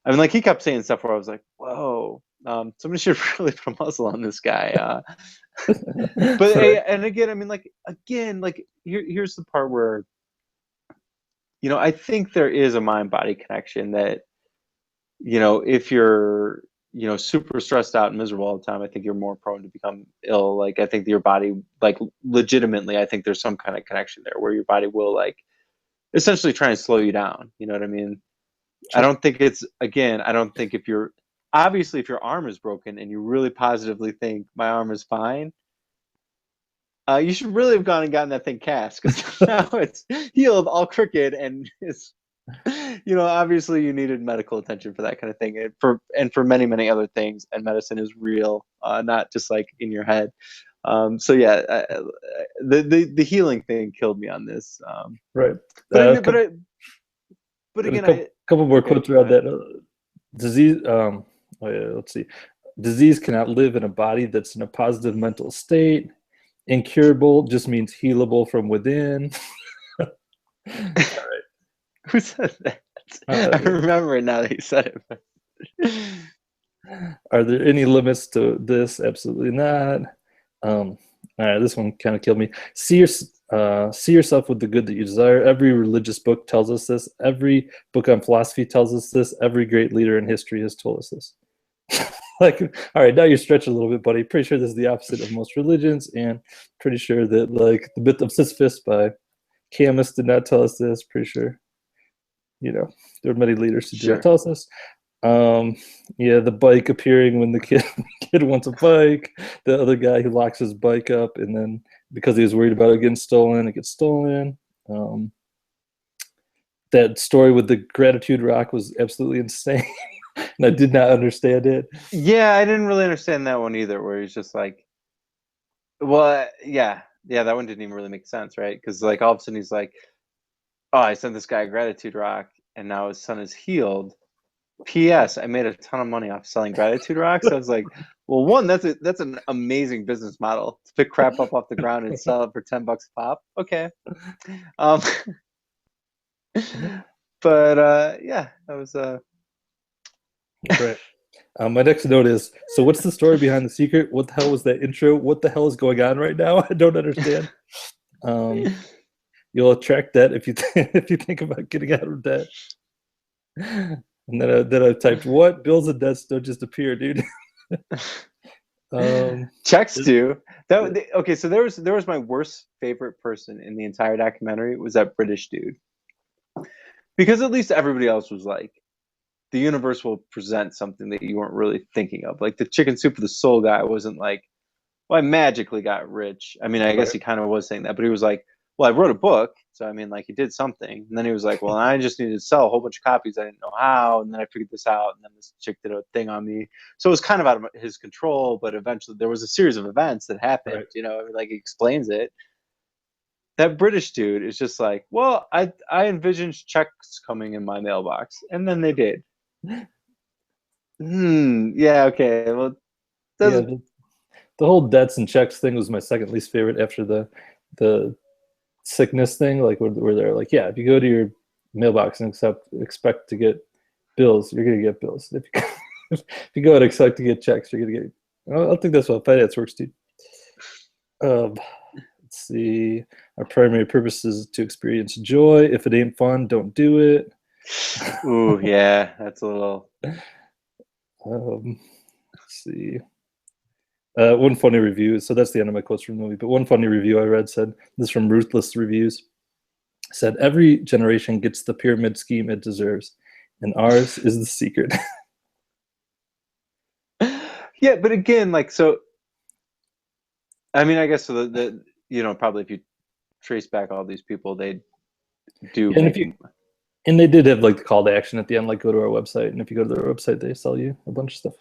I mean, like he kept saying stuff where I was like, whoa, somebody should really put a muzzle on this guy. But Right. and again, I mean, like here's the part where, I think there is a mind-body connection that, if you're, super stressed out and miserable all the time, I think you're more prone to become ill. Like, I think your body, like, legitimately, I think there's some kind of connection there where your body will, like, essentially try and slow you down. You know what I mean? I Sure. don't think if obviously, if your arm is broken and you really positively think my arm is fine, you should really have gone and gotten that thing cast, because now it's healed, all crooked, and it's, obviously you needed medical attention for that kind of thing, and for many, many other things. And medicine is real, not just like in your head. So yeah, the healing thing killed me on this. Right. But I Uh, mean, cou- but a again, couple more okay, quotes go around ahead. that. Disease. Oh yeah, let's see. Disease cannot live in a body that's in a positive mental state. Incurable just means healable from within. All right. Who said that? I Yeah. remember it now that you said it. Are there any limits to this? Absolutely not. All right, this one kind of killed me. See yourself with the good that you desire. Every religious book tells us this. Every book on philosophy tells us this. Every great leader in history has told us this. Like, all right, now you're stretching a little bit, buddy. Pretty sure this is the opposite of most religions, and pretty sure that like the myth of Sisyphus by Camus did not tell us this. Pretty sure, there are many leaders who did not Sure. tell us this. Yeah, the bike appearing when the kid wants a bike. The other guy who locks his bike up, and then because he was worried about it getting stolen, it gets stolen. Um, that story with the gratitude rock was absolutely insane, and I did not understand it. Yeah, I didn't really understand that one either, where he's just like, well, yeah, that one didn't even really make sense, right? Because like all of a sudden he's like, oh, I sent this guy a gratitude rock, and now his son is healed. P.S. I made a ton of money off selling gratitude rocks. I was like, well, one, that's an amazing business model, to pick crap up off the ground and sell it for $10 a pop. Okay. Um, but yeah, that was Right. My next note is, so what's the story behind The Secret? What the hell was that intro? What the hell is going on right now? I don't understand. Um, you'll attract debt if you if you think about getting out of debt. And then I typed, what? Bills and debts don't just appear, dude. Checks do. Okay, so there was my worst favorite person in the entire documentary was that British dude. Because at least everybody else was like, the universe will present something that you weren't really thinking of. Like the chicken soup for the soul guy wasn't like, well, I magically got rich. I mean, I guess he kind of was saying that, but he was like, well, I wrote a book. So, I mean, like he did something. And then he was like, well, I just needed to sell a whole bunch of copies. I didn't know how. And then I figured this out. And then this chick did a thing on me. So it was kind of out of his control. But eventually there was a series of events that happened, Right. you know, I mean, like he explains it. That British dude is just like, well, I envisioned checks coming in my mailbox. And then they did. Yeah, okay. Well, Yeah, doesn't the whole debts and checks thing was my second least favorite after the sickness thing. Like where they're like, yeah, if you go to your mailbox and expect to get bills, you're gonna get bills. If you go and expect to get checks, you're gonna get. I don't think that's how finance works, dude. Let's see. Our primary purpose is to experience joy. If it ain't fun, don't do it. Ooh, yeah, that's a little. Let's see. One funny review. So that's the end of my quotes from the movie. But one funny review I read said, this is from Ruthless Reviews, said, every generation gets the pyramid scheme it deserves, and ours is the secret. Yeah, but again, like, so, I mean, I guess so the you know, probably if you trace back all these people, they do and make. and they did have like the call to action at the end, like go to our website, and if you go to their website, they sell you a bunch of stuff.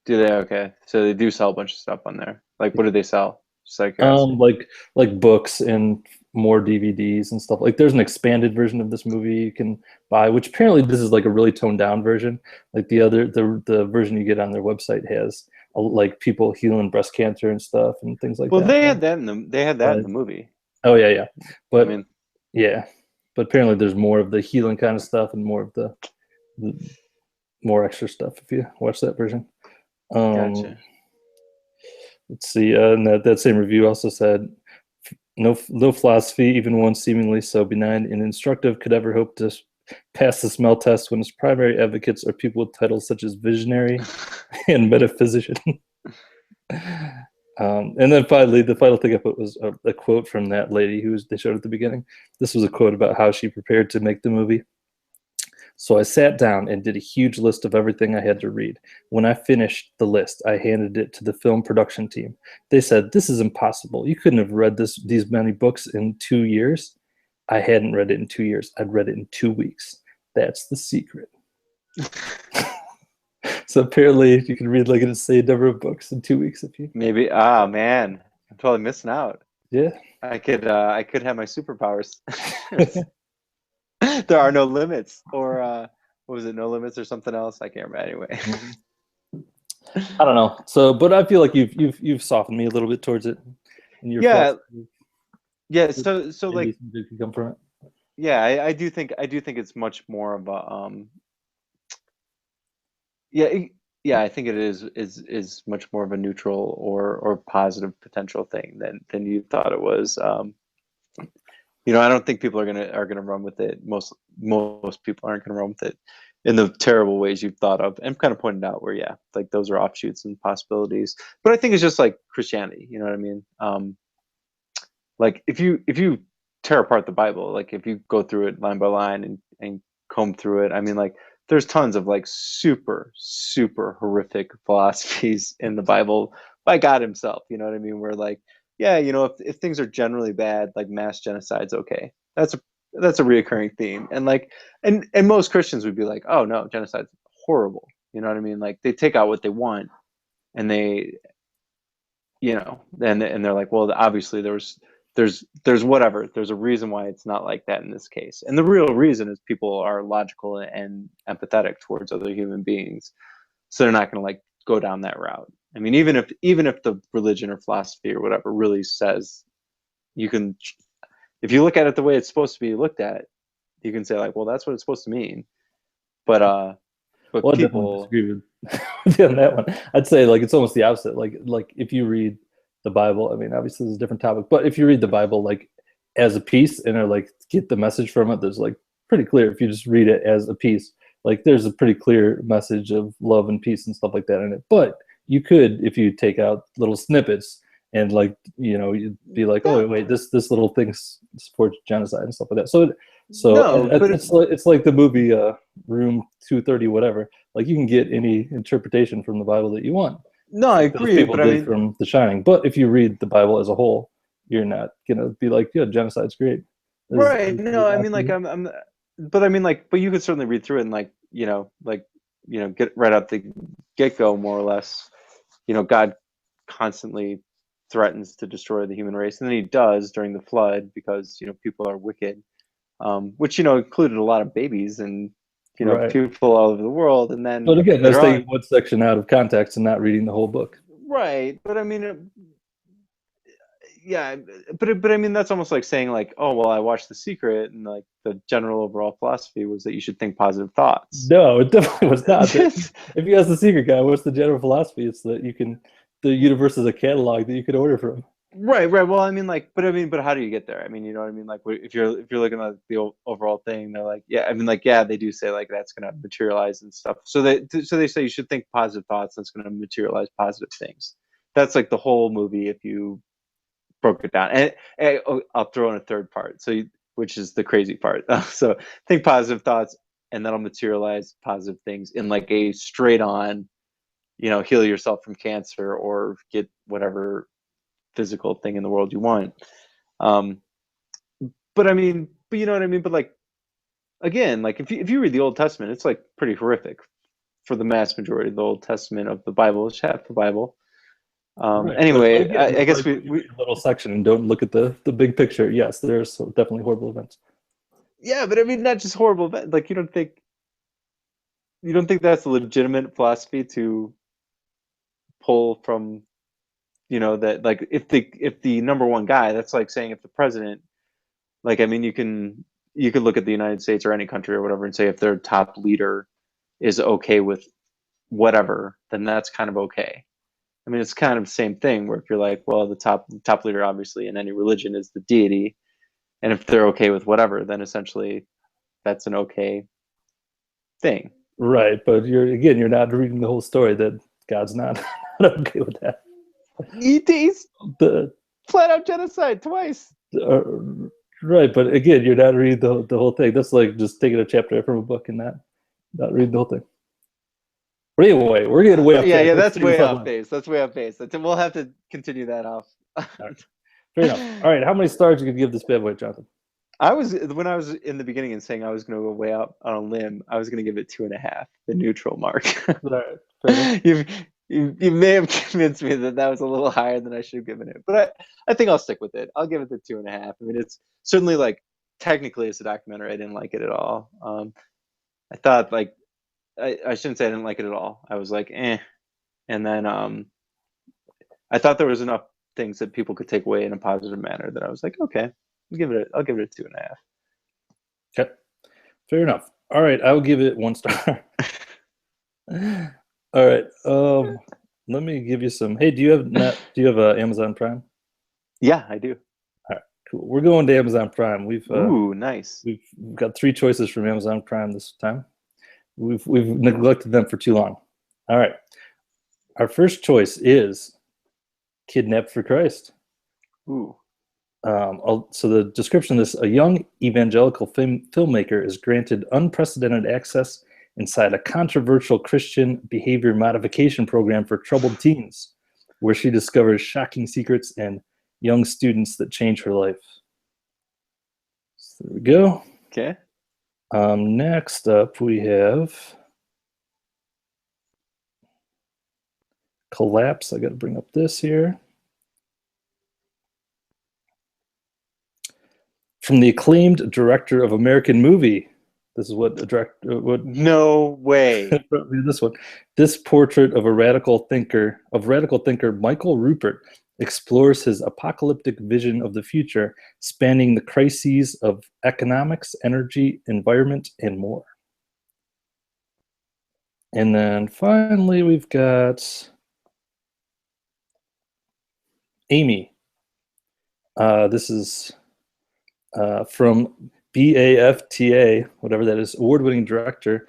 Do they? Okay, so they do sell a bunch of stuff on there. Like, what do they sell? Just like curiosity. Like books and more DVDs and stuff. Like there's an expanded version of this movie you can buy, which apparently this is like a really toned down version. Like the version you get on their website has like people healing breast cancer and stuff and things like Well, that. they had that in the movie. Oh yeah. But I mean, yeah, but apparently there's more of the healing kind of stuff and more of the more extra stuff if you watch that version. gotcha. Let's see. And that same review also said, no philosophy, even one seemingly so benign and instructive, could ever hope to pass the smell test when its primary advocates are people with titles such as visionary and metaphysician. And then finally, the final thing I put was a quote from that lady they showed at the beginning. This was a quote about how she prepared to make the movie. So I sat down and did a huge list of everything I had to read. When I finished the list, I handed it to the film production team. They said, "This is impossible. You couldn't have read these many books in 2 years." I hadn't read it in 2 years. I'd read it in 2 weeks. That's the secret. So apparently you can read like an insane number of books in 2 weeks if you Maybe. Ah, man, I'm totally missing out. Yeah. I could have my superpowers. There are no limits, or what was it? No limits, or something else? I can't remember. Anyway, I don't know. So, but I feel like you've softened me a little bit towards it. In your yeah, philosophy. yeah. So like, Maybe could come from it. yeah, I do think it's much more of a yeah, I think it is much more of a neutral or positive potential thing than you thought it was. You know, I don't think people are gonna run with it. Most people aren't gonna run with it in the terrible ways you've thought of, and kind of pointed out where, yeah, like those are offshoots and possibilities. But I think it's just like Christianity. You know what I mean? Like if you tear apart the Bible, like if you go through it line by line and comb through it, I mean, like there's tons of like super horrific philosophies in the Bible by God himself. You know what I mean? Where like, yeah, you know, if things are generally bad, like mass genocide's okay. That's a reoccurring theme. And like, and most Christians would be like, oh no, genocide's horrible. You know what I mean? Like they take out what they want, and they, you know, and they're like, well, obviously there's whatever. There's a reason why it's not like that in this case. And the real reason is people are logical and empathetic towards other human beings, so they're not going to like go down that route. I mean, even if the religion or philosophy or whatever really says you can, if you look at it the way it's supposed to be looked at, you can say like, well, that's what it's supposed to mean. But Well, I definitely disagree with you on that one. I'd say like it's almost the opposite. Like if you read the Bible, I mean, obviously this is a different topic, but if you read the Bible like as a piece and are like get the message from it, there's like pretty clear. If you just read it as a piece, like there's a pretty clear message of love and peace and stuff like that in it. But you could, if you take out little snippets and like, you'd be like, oh wait, this little thing supports genocide and stuff like that. No, but It's like the movie Room 230, whatever. Like you can get any interpretation from the Bible that you want. no, I Like those agree. people But I did mean, from The Shining. But if you read the Bible as a whole, you're not gonna be like, yeah, genocide's great. right? No, I mean, like but I mean, like, but you could certainly read through it and get right out the get go, more or less. God constantly threatens to destroy the human race, and then he does during the flood because people are wicked, which included a lot of babies and Right. people all over the world, and then But again, that's later taking on, one section out of context and not reading the whole book. right? But I mean, yeah, but I mean that's almost like saying like, oh well, I watched The Secret, and like the general overall philosophy was that you should think positive thoughts. No, it definitely was not. If you ask the secret guy, what's the general philosophy? It's that the universe is a catalog that you could order from. Right. Well, I mean, like, but how do you get there? I mean, you know what I mean? Like, if you're looking at the overall thing, they're like, yeah, I mean, like, yeah, they do say like that's going to materialize and stuff. So they say you should think positive thoughts. That's going to materialize positive things. That's like the whole movie if you broke it down. And I'll throw in a third part, which is the crazy part. So think positive thoughts, and that'll materialize positive things in like a straight on, heal yourself from cancer or get whatever physical thing in the world you want. Um, but I mean, but you know what I mean? But like, again, like if you read the Old Testament, it's like pretty horrific for the mass majority of the Old Testament of the Bible, which half the Bible. Right. Anyway, But again, I guess like, we read a little section and don't look at the big picture. Yes, there's definitely horrible events. yeah, but I mean, not just horrible, but like you don't think that's a legitimate philosophy to pull from, that like if the number one guy, that's like saying if the president, like I mean, you could look at the United States or any country or whatever and say if their top leader is okay with whatever, then that's kind of okay. I mean, it's kind of the same thing where if you're like, well, the top leader obviously in any religion is the deity, and if they're okay with whatever, then essentially that's an okay thing. Right, but you're not reading the whole story. That God's not, not okay with that. He's The flat out genocide twice. uh, right, but again, you're not reading the whole thing. That's like just taking a chapter from a book and not reading the whole thing. But anyway, we're getting way off. Yeah, Let's that's take way this off offline. base. That's way off base. We'll have to continue that off. All right. Fair enough. All right, how many stars you could give this bad boy, Jonathan? When I was in the beginning and saying I was going to go way out on a limb, I was going to give it 2.5, the neutral mark. All right, fair enough. You may have convinced me that was a little higher than I should have given it, but I think I'll stick with it. I'll give it the 2.5. I mean, it's certainly like technically as a documentary, I didn't like it at all. I thought like I shouldn't say I didn't like it at all. I was like, eh. And then I thought there was enough things that people could take away in a positive manner that I was like, okay, I'll give it a 2.5. Okay, fair enough. All right, I will give it 1 star. All right. Let me give you some. Hey, do you have Amazon Prime? Yeah, I do. All right, cool. We're going to Amazon Prime. Ooh, nice. We've got 3 choices from Amazon Prime this time. We've neglected them for too long. All right. Our first choice is Kidnapped for Christ. Ooh. So the description of this: a young evangelical filmmaker is granted unprecedented access inside a controversial Christian behavior modification program for troubled teens, where she discovers shocking secrets and young students that change her life. So there we go. Okay. Next up, we have Collapse. I got to bring up this here. From the acclaimed director of American Movie. This is what the director would. No way. This one. This portrait of radical thinker Michael Rupert explores his apocalyptic vision of the future, spanning the crises of economics, energy, environment, and more. And then finally, we've got Amy. This is from BAFTA, whatever that is, award-winning director.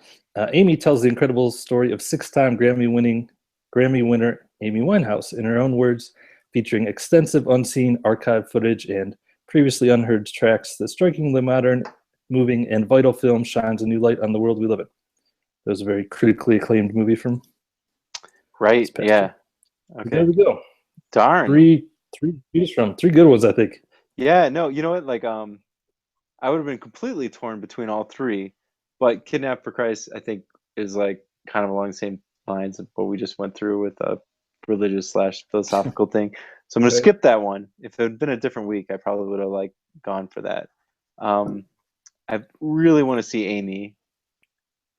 Amy tells the incredible story of 6-time Grammy winner Amy Winehouse, in her own words, featuring extensive unseen archive footage and previously unheard tracks. The strikingly modern, moving, and vital film shines a new light on the world we live in. That was a very critically acclaimed movie from Right. Yeah. year. Okay. There we go. Darn. Three to choose from. 3 good ones, I think. Yeah. No. You know what? Like, I would have been completely torn between all 3, but "Kidnap for Christ" I think is like kind of along the same lines of what we just went through with a religious / philosophical thing. So I'm gonna skip that one. If it had been a different week, I probably would have like gone for that. I really want to see Amy.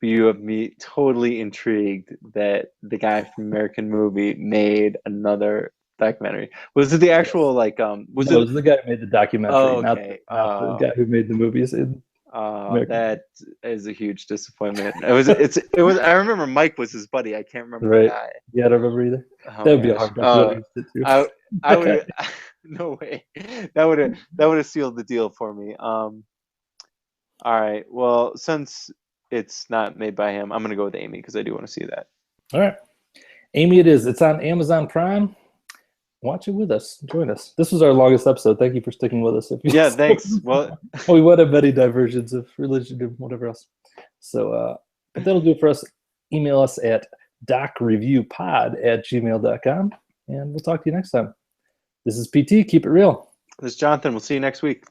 You have me totally intrigued that the guy from American Movie made another documentary. Was it the actual like was No, it it was the guy who made the documentary, Oh, not okay. the guy who made the movies. That is a huge disappointment. It was I remember Mike was his buddy. I can't remember the Right. guy. Yeah, I don't remember either. Oh, That would be a gosh. hard documentary to sit through. I would no way. That would have sealed the deal for me. All right. Well, since it's not made by him, I'm gonna go with Amy because I do want to see that. All right. Amy it is. It's on Amazon Prime. Watch it with us. Join us. This was our longest episode. Thank you for sticking with us. Yeah, thanks. Well, we went have many diversions of religion and whatever else. So but that'll do it for us. Email us at docreviewpod@gmail.com, and we'll talk to you next time. This is PT. Keep it real. This is Jonathan. We'll see you next week.